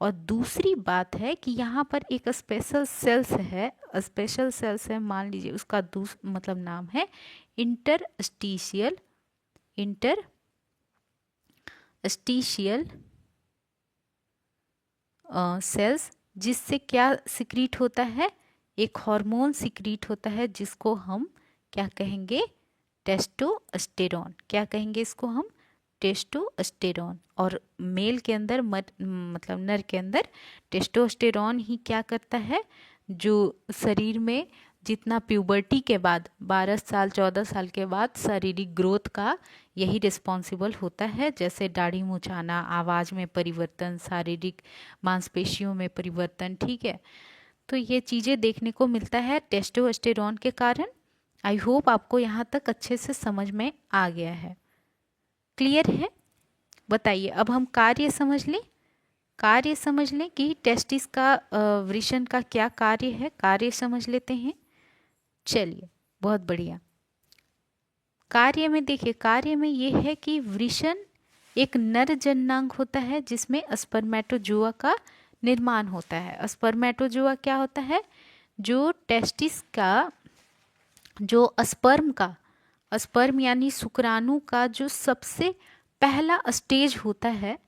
और दूसरी बात है कि यहाँ पर एक स्पेशल सेल्स है, स्पेशल सेल्स है, मान लीजिए उसका मतलब नाम है इंटरस्टिशियल सेल्स, जिससे क्या सिक्रीट होता है, एक हार्मोन सिक्रीट होता है, जिसको हम क्या कहेंगे, टेस्टोस्टेरोन। क्या कहेंगे इसको हम, टेस्टोस्टेरोन। और मेल के अंदर मतलब नर के अंदर टेस्टोस्टेरोन ही क्या करता है, जो शरीर में जितना प्यूबर्टी के बाद 12 साल 14 साल के बाद शारीरिक ग्रोथ का यही रिस्पॉन्सिबल होता है। जैसे दाढ़ी मुछाना, आवाज़ में परिवर्तन, शारीरिक मांसपेशियों में परिवर्तन। ठीक है, तो ये चीज़ें देखने को मिलता है टेस्टोस्टेरोन के कारण। आई होप आपको यहाँ तक अच्छे से समझ में आ गया है। क्लियर है? बताइए, अब हम कार्य समझ लें। कार्य समझ लें कि टेस्टिस का वृषण का क्या कार्य है, कार्य समझ लेते हैं। चलिए, बहुत बढ़िया। कार्य में देखिए, कार्य में ये है कि वृषण एक नर जननांग होता है जिसमें स्पर्मेटोजोआ का निर्माण होता है। स्पर्मेटोजोआ क्या होता है? जो टेस्टिस का, जो स्पर्म यानी शुक्राणु का जो सबसे पहला स्टेज होता है,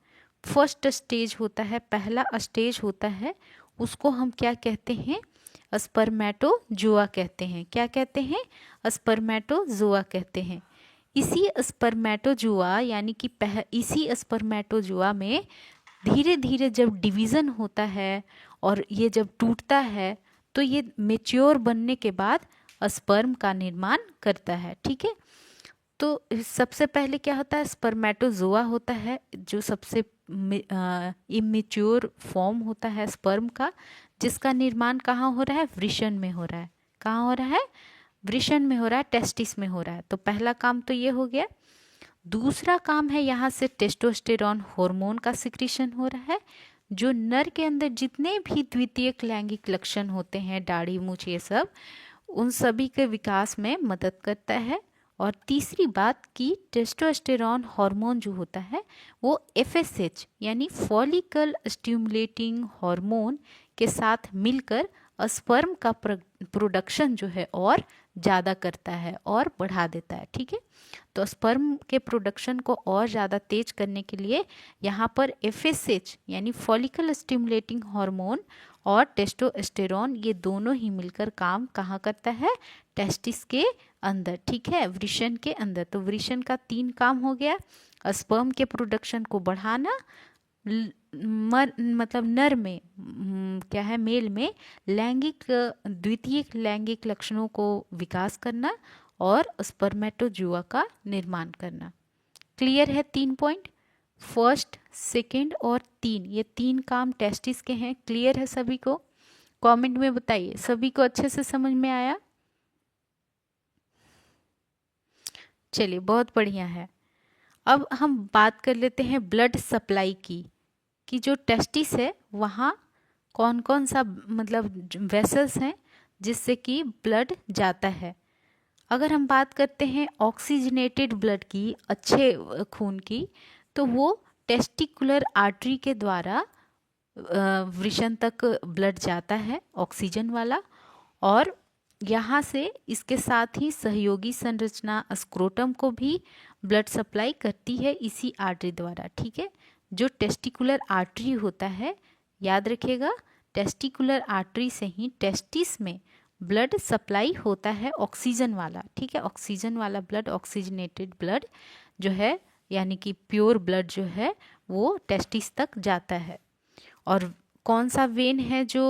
फर्स्ट स्टेज होता है, पहला स्टेज होता है, उसको हम क्या कहते हैं? स्पर्मेटोजोआ कहते हैं। क्या कहते हैं? स्पर्मेटोजोआ कहते हैं। इसी स्पर्मेटोजोआ यानी कि इसी स्पर्मेटोजोआ में धीरे धीरे जब डिवीज़न होता है और ये जब टूटता है तो ये मेच्योर बनने के बाद स्पर्म का निर्माण करता है। ठीक है, तो सबसे पहले क्या होता है? स्पर्मेटोजोआ होता है जो सबसे इमेच्योर फॉर्म होता है स्पर्म का, जिसका निर्माण कहाँ हो रहा है? वृषण में हो रहा है। कहाँ हो रहा है? वृषण में हो रहा है, टेस्टिस में हो रहा है। तो पहला काम तो ये हो गया। दूसरा काम है, यहाँ से टेस्टोस्टेरॉन हार्मोन का सिक्रीशन हो रहा है, जो नर के अंदर जितने भी द्वितीयक लैंगिक लक्षण होते हैं, दाढ़ी मूछ ये सब, उन सभी के विकास में मदद करता है। और तीसरी बात कि टेस्टोस्टेरॉन हार्मोन जो होता है वो एफएसएच यानी फॉलिकल स्टिमुलेटिंग हार्मोन के साथ मिलकर स्पर्म का प्रोडक्शन जो है और ज़्यादा करता है और बढ़ा देता है। ठीक है, तो स्पर्म के प्रोडक्शन को और ज़्यादा तेज करने के लिए यहाँ पर एफएसएच यानी फॉलिकल स्टिमुलेटिंग हार्मोन और टेस्टोस्टेरॉन ये दोनों ही मिलकर काम कहाँ करता है? टेस्टिस के अंदर। ठीक है, वृषण के अंदर। तो वृषण का 3 काम हो गया: स्पर्म के प्रोडक्शन को बढ़ाना, मतलब नर में क्या है, मेल में लैंगिक द्वितीयक लैंगिक लक्षणों को विकास करना और स्पर्मेटोजोआ का निर्माण करना। क्लियर है? 3 पॉइंट, फर्स्ट, सेकंड और 3, ये 3 काम टेस्टिस के हैं। क्लियर है सभी को? कमेंट में बताइए, सभी को अच्छे से समझ में आया? चलिए, बहुत बढ़िया है। अब हम बात कर लेते हैं ब्लड सप्लाई की, कि जो टेस्टिस है वहाँ कौन कौन सा मतलब वेसल्स हैं जिससे कि ब्लड जाता है। अगर हम बात करते हैं ऑक्सीजनेटेड ब्लड की, अच्छे खून की, तो वो टेस्टिकुलर आर्टरी के द्वारा वृषण तक ब्लड जाता है, ऑक्सीजन वाला। और यहाँ से इसके साथ ही सहयोगी संरचना स्क्रोटम को भी ब्लड सप्लाई करती है इसी आर्टरी द्वारा। ठीक है, जो टेस्टिकुलर आर्टरी होता है, याद रखिएगा, टेस्टिकुलर आर्टरी से ही टेस्टिस में ब्लड सप्लाई होता है, ऑक्सीजन वाला। ठीक है, ऑक्सीजन वाला ब्लड, ऑक्सीजनेटेड ब्लड जो है यानी कि प्योर ब्लड जो है वो टेस्टिस तक जाता है। और कौन सा वेन है जो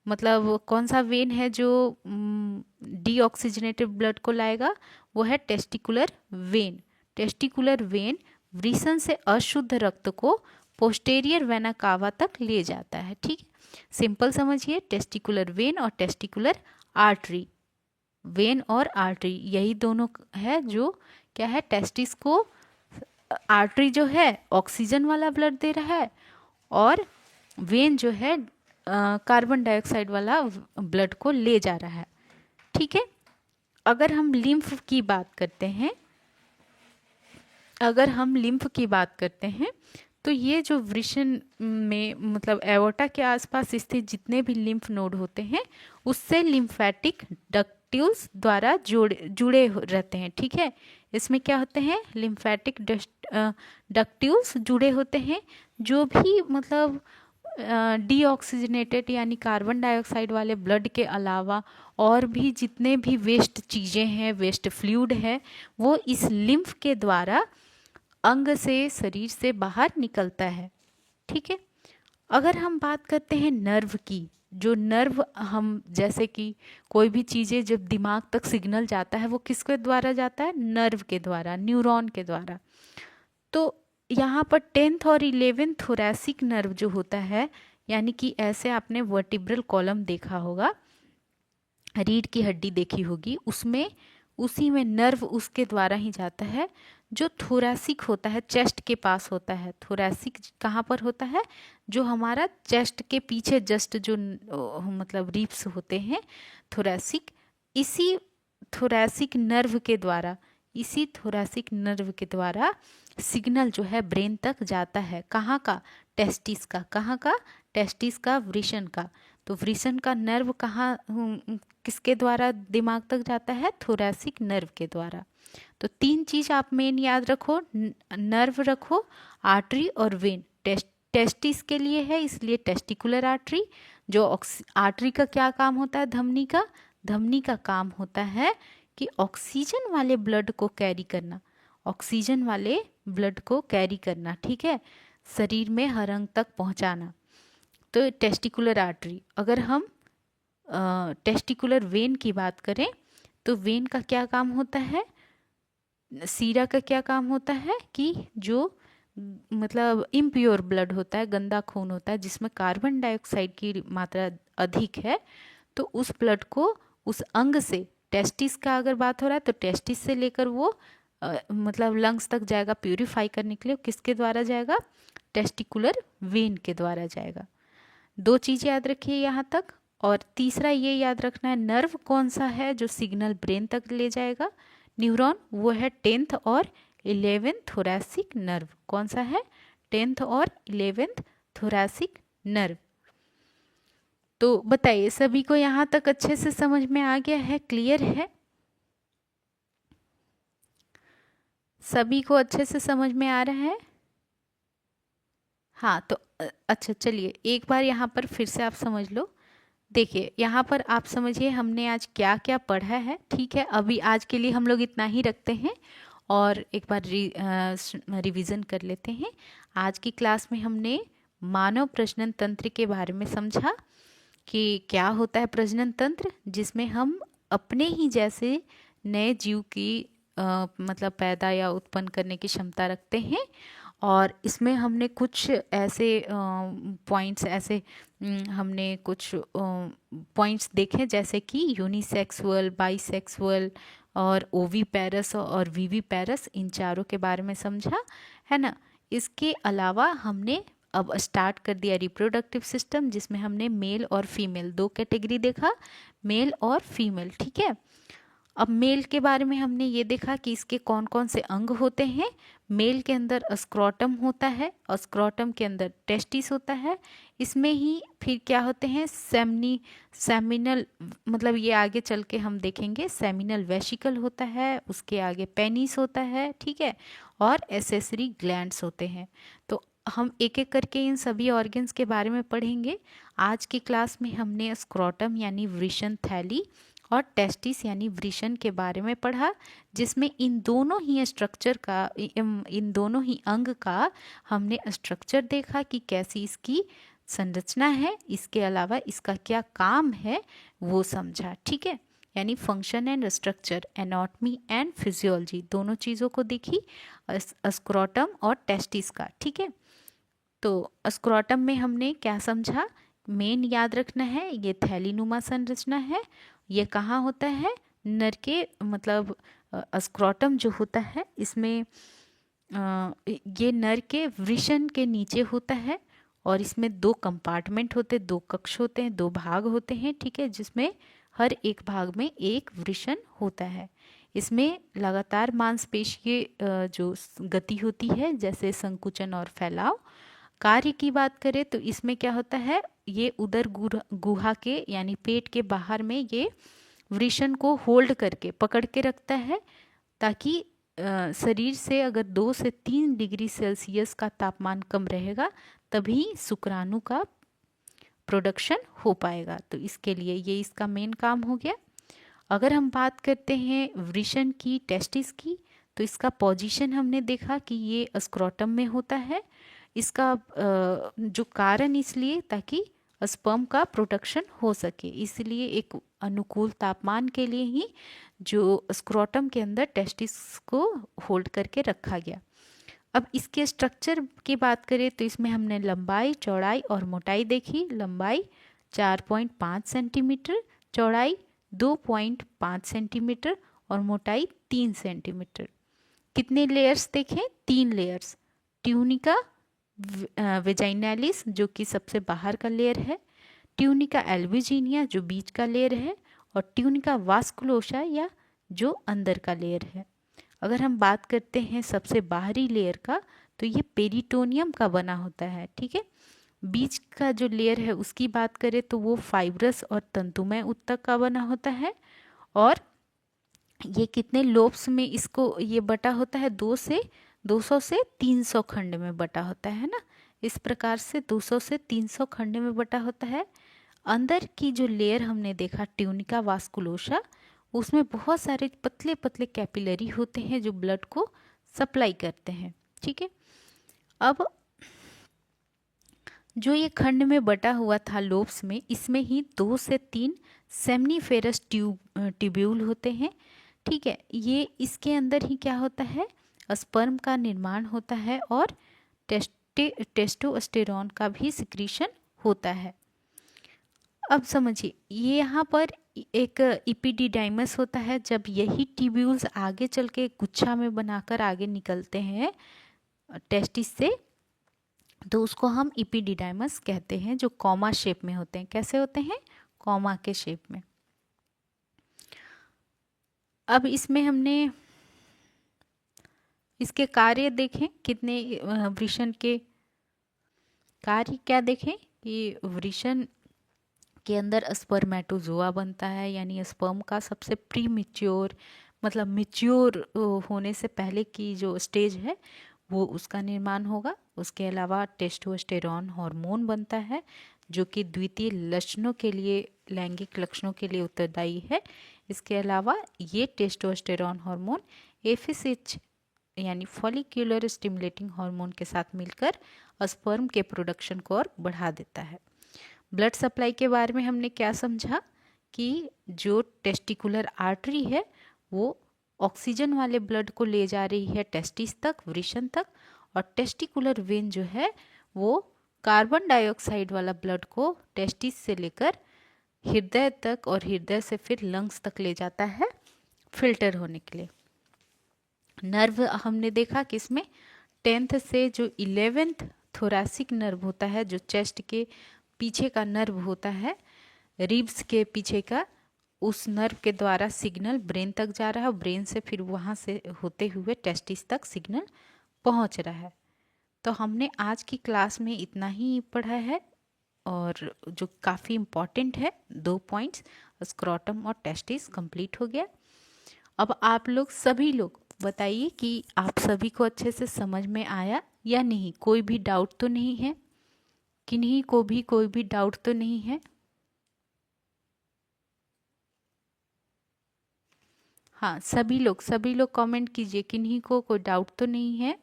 मतलब कौन सा वेन है जो डीऑक्सीजनेटेड ब्लड को लाएगा? वो है टेस्टिकुलर वेन। टेस्टिकुलर वेन वृषण से अशुद्ध रक्त को पोस्टेरियर वेना कावा तक ले जाता है। ठीक है, सिंपल समझिए, टेस्टिकुलर वेन और टेस्टिकुलर आर्टरी, वेन और आर्टरी यही दोनों है जो क्या है, टेस्टिस को, आर्टरी जो है ऑक्सीजन वाला ब्लड दे रहा है और वेन जो है कार्बन डाइऑक्साइड वाला ब्लड को ले जा रहा है। ठीक है, अगर हम लिम्फ की बात करते हैं, तो ये जो वृषण में मतलब एओर्टा के आसपास स्थित जितने भी लिम्फ नोड होते हैं उससे लिम्फेटिक डक्ट्यूल्स द्वारा जुड़े रहते हैं। ठीक है, इसमें क्या होते हैं? लिम्फेटिक डक्ट्यूल्स जुड़े होते हैं, जो भी मतलब डीऑक्सीजनेटेड यानी कार्बन डाइऑक्साइड वाले ब्लड के अलावा और भी जितने भी वेस्ट चीज़ें हैं, वेस्ट फ्लूइड है, वो इस लिम्फ के द्वारा अंग से, शरीर से बाहर निकलता है। ठीक है, अगर हम बात करते हैं नर्व की, जो नर्व हम जैसे कि कोई भी चीज़ें जब दिमाग तक सिग्नल जाता है वो किसके द्वारा जाता है? नर्व के द्वारा, न्यूरॉन के द्वारा। तो यहाँ पर 10th और 11th थोरैसिक नर्व जो होता है, यानी कि ऐसे आपने वर्टिब्रल कॉलम देखा होगा, रीढ़ की हड्डी देखी होगी, उसमें उसी में नर्व उसके द्वारा ही जाता है जो थोरैसिक होता है, चेस्ट के पास होता है। थोरैसिक कहाँ पर होता है? जो हमारा चेस्ट के पीछे जस्ट जो मतलब रिब्स होते हैं, थोरैसिक। इसी थोरैसिक नर्व के द्वारा, इसी थोरैसिक नर्व के द्वारा सिग्नल जो है ब्रेन तक जाता है। कहाँ का? टेस्टिस का। कहाँ का? टेस्टिस का, वृषण का। तो वृषण का नर्व कहाँ, किसके द्वारा दिमाग तक जाता है? थोरैसिक नर्व के द्वारा। तो तीन चीज आप मेन याद रखो, नर्व रखो, आर्टरी और वेन। टेस्टिस के लिए है इसलिए टेस्टिकुलर आर्टरी। जो आर्टरी का क्या काम होता है? धमनी का। धमनी का काम होता है कि ऑक्सीजन वाले ब्लड को कैरी करना, ऑक्सीजन वाले ब्लड को कैरी करना, ठीक है, शरीर में हर अंग तक पहुंचाना। तो टेस्टिकुलर आर्टरी। अगर हम टेस्टिकुलर वेन की बात करें तो वेन का क्या काम होता है? सीरा का क्या काम होता है कि जो मतलब इम्प्योर ब्लड होता है, गंदा खून होता है जिसमें कार्बन डाइऑक्साइड की मात्रा अधिक है, तो उस ब्लड को उस अंग से, टेस्टिस का अगर बात हो रहा है तो टेस्टिस से लेकर वो मतलब लंग्स तक जाएगा प्यूरिफाई करने के लिए। किसके द्वारा जाएगा? टेस्टिकुलर वेन के द्वारा जाएगा। दो चीज़ याद रखिए यहाँ तक। और तीसरा ये याद रखना है, नर्व कौन सा है जो सिग्नल ब्रेन तक ले जाएगा? न्यूरॉन। वो है 10th और 11th थोरैसिक नर्व। कौन सा है? 10th और 11th थोरैसिक नर्व। तो बताइए सभी को यहाँ तक अच्छे से समझ में आ गया है? क्लियर है? सभी को अच्छे से समझ में आ रहा है? हाँ तो अच्छा चलिए एक बार यहाँ पर फिर से आप समझ लो। देखिए यहाँ पर आप समझिए हमने आज क्या क्या पढ़ा है, ठीक है। अभी आज के लिए हम लोग इतना ही रखते हैं और एक बार रिवीजन कर लेते हैं। आज की क्लास में हमने मानव प्रजनन तंत्र के बारे में समझा कि क्या होता है प्रजनन तंत्र, जिसमें हम अपने ही जैसे नए जीव की मतलब पैदा या उत्पन्न करने की क्षमता रखते हैं। और इसमें हमने कुछ ऐसे पॉइंट्स, ऐसे हमने कुछ पॉइंट्स देखे जैसे कि यूनिसेक्सुअल, बाइसेक्सुअल और ओवीपेरस और वीवीपेरस, इन चारों के बारे में समझा है ना। इसके अलावा हमने अब स्टार्ट कर दिया रिप्रोडक्टिव सिस्टम, जिसमें हमने मेल और फीमेल दो कैटेगरी देखा, मेल और फीमेल, ठीक है। अब मेल के बारे में हमने ये देखा कि इसके कौन कौन से अंग होते हैं। मेल के अंदर स्क्रोटम होता है और स्क्रोटम के अंदर टेस्टिस होता है। इसमें ही फिर क्या होते हैं? सेमिनल, मतलब ये आगे चल के हम देखेंगे, सेमिनल वेसिकल होता है, उसके आगे पेनिस होता है, ठीक है, और एसेसरी ग्लैंड्स होते हैं। तो हम एक एक करके इन सभी ऑर्गन्स के बारे में पढ़ेंगे। आज की क्लास में हमने स्क्रोटम यानी वृषण थैली और टेस्टिस यानी वृषण के बारे में पढ़ा, जिसमें इन दोनों ही स्ट्रक्चर का, इन दोनों ही अंग का हमने स्ट्रक्चर देखा कि कैसी इसकी संरचना है, इसके अलावा इसका क्या काम है वो समझा, ठीक है। यानी function and structure, anatomy and physiology, दोनों चीज़ों को देखी स्क्रोटम और टेस्टिस का, ठीक है। तो स्क्रोटम में हमने क्या समझा? मेन याद रखना है, ये थैलीनुमा संरचना है। ये कहाँ होता है? नर के, मतलब स्क्रोटम जो होता है इसमें ये नर के वृषण के नीचे होता है और इसमें दो कंपार्टमेंट होते हैं, दो कक्ष होते हैं, दो भाग होते हैं, ठीक है, जिसमें हर एक भाग में एक वृषण होता है। इसमें लगातार मांसपेशीय जो गति होती है, जैसे संकुचन और फैलाव। कार्य की बात करें तो इसमें क्या होता है? ये उदर गुहा के यानी पेट के बाहर में ये वृषण को होल्ड करके पकड़ के रखता है, ताकि शरीर से अगर 2 से 3 डिग्री सेल्सियस का तापमान कम रहेगा तभी शुक्राणु का प्रोडक्शन हो पाएगा। तो इसके लिए ये इसका मेन काम हो गया। अगर हम बात करते हैं वृषण की, टेस्टिस की, तो इसका पोजीशन हमने देखा कि ये स्क्रोटम में होता है। इसका जो कारण इसलिए ताकि स्पर्म का प्रोडक्शन हो सके, इसलिए एक अनुकूल तापमान के लिए ही जो स्क्रोटम के अंदर टेस्टिस को होल्ड करके रखा गया। अब इसके स्ट्रक्चर की बात करें तो इसमें हमने लंबाई, चौड़ाई और मोटाई देखी। लंबाई 4.5 सेंटीमीटर, चौड़ाई 2.5 सेंटीमीटर और मोटाई 3 सेंटीमीटर। कितने लेयर्स देखें? 3 लेयर्स। ट्यूनिका वेजाइनालिस जो कि सबसे बाहर का लेयर है, ट्यूनिका एल्बुजिनिया जो बीच का लेयर है, और ट्यूनिका वास्कुलोसा या जो अंदर का लेयर है। अगर हम बात करते हैं सबसे बाहरी लेयर का, तो ये पेरिटोनियम का बना होता है, ठीक है। बीच का जो लेयर है उसकी बात करें तो वो फाइब्रस और तंतुमय ऊतक का बना होता है, और ये कितने लोब्स में इसको ये बटा होता है? 200 से 300 खंड में बटा होता है ना। इस प्रकार से 200 से 300 खंड में बटा होता है। अंदर की जो लेयर हमने देखा ट्यूनिका वास्कुलोसा, उसमें बहुत सारे पतले पतले कैपिलरी होते हैं जो ब्लड को सप्लाई करते हैं, ठीक है। अब जो ये खंड में बटा हुआ था लोब्स में, इसमें ही 2 से 3 सेमनीफेरस ट्यूब्यूल होते हैं, ठीक है। ये इसके अंदर ही क्या होता है? स्पर्म का निर्माण होता है और टेस्टोस्टेरोन का भी सिक्रीशन होता है। अब समझिए, ये यहाँ पर एक इपिडिडाइमस होता है। जब यही ट्यूब्यूल्स आगे चल के गुच्छा में बनाकर आगे निकलते हैं टेस्टिस से, तो उसको हम इपिडिडाइमस कहते हैं, जो कॉमा शेप में होते हैं। कैसे होते हैं? कॉमा के शेप में। अब इसमें हमने इसके कार्य देखें, कितने वृषण के कार्य क्या देखें कि वृषण के अंदर स्पर्मेटोजोआ बनता है, यानी स्पर्म का सबसे प्री मिच्योर मतलब मिच्योर होने से पहले की जो स्टेज है वो उसका निर्माण होगा। उसके अलावा टेस्टोस्टेरॉन हार्मोन बनता है जो कि द्वितीय लक्षणों के लिए, लैंगिक लक्षणों के लिए उत्तरदायी है। इसके अलावा ये टेस्टोस्टेरॉन हार्मोन एफएसएच यानी फॉलिक्यूलर स्टिमुलेटिंग हार्मोन के साथ मिलकर स्पर्म के प्रोडक्शन को और बढ़ा देता है। ब्लड सप्लाई के बारे में हमने क्या समझा कि जो टेस्टिकुलर आर्टरी है वो ऑक्सीजन वाले ब्लड को ले जा रही है टेस्टिस तक, वृषण तक, और टेस्टिकुलर वेन जो है वो कार्बन डाइऑक्साइड वाला ब्लड को टेस्टिस से लेकर हृदय तक और हृदय से फिर लंग्स तक ले जाता है फिल्टर होने के लिए। नर्व हमने देखा कि इसमें 10th से जो 11th थोरैसिक नर्व होता है, जो चेस्ट के पीछे का नर्व होता है, रिब्स के पीछे का, उस नर्व के द्वारा सिग्नल ब्रेन तक जा रहा है और ब्रेन से फिर वहाँ से होते हुए टेस्टिस तक सिग्नल पहुँच रहा है। तो हमने आज की क्लास में इतना ही पढ़ा है, और जो काफ़ी इम्पॉर्टेंट है 2 पॉइंट्स, स्क्रोटम और टेस्टिस कंप्लीट हो गया। अब आप लोग सभी लोग बताइए कि आप सभी को अच्छे से समझ में आया या नहीं? कोई भी डाउट तो नहीं है? किन्हीं को भी कोई भी डाउट तो नहीं है? हाँ, सभी लोग कमेंट कीजिए, किन्हीं को कोई डाउट तो नहीं है?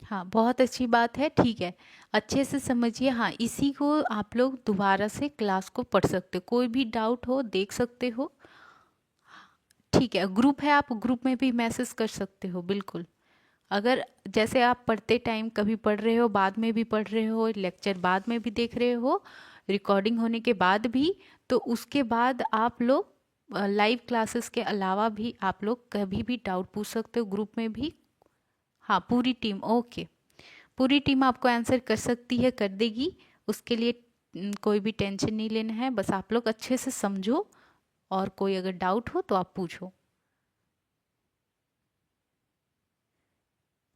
हाँ, बहुत अच्छी बात है, ठीक है। अच्छे से समझिए। हाँ, इसी को आप लोग दोबारा से क्लास को पढ़ सकते हो, कोई भी डाउट हो देख सकते हो, ठीक है। ग्रुप है, आप ग्रुप में भी मैसेज कर सकते हो, बिल्कुल। अगर जैसे आप पढ़ते टाइम कभी पढ़ रहे हो, बाद में भी पढ़ रहे हो, लेक्चर बाद में भी देख रहे हो, रिकॉर्डिंग होने के बाद भी, तो उसके बाद आप लोग लाइव क्लासेस के अलावा भी आप लोग कभी भी डाउट पूछ सकते हो ग्रुप में भी। हाँ, पूरी टीम, ओके, पूरी टीम आपको आंसर कर सकती है, कर देगी। उसके लिए कोई भी टेंशन नहीं लेना है, बस आप लोग अच्छे से समझो, और कोई अगर डाउट हो तो आप पूछो।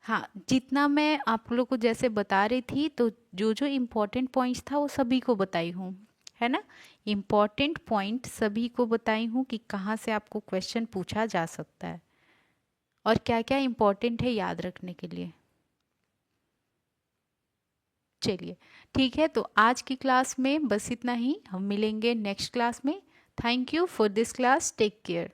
हाँ, जितना मैं आप लोग को जैसे बता रही थी, तो जो जो इम्पोर्टेंट पॉइंट्स था वो सभी को बताई हूँ, है ना। इम्पोर्टेंट पॉइंट सभी को बताई हूँ कि कहाँ से आपको क्वेश्चन पूछा जा सकता है और क्या क्या इम्पोर्टेंट है याद रखने के लिए। चलिए, ठीक है, तो आज की क्लास में बस इतना ही। हम मिलेंगे नेक्स्ट क्लास में। Thank you for this class, take care.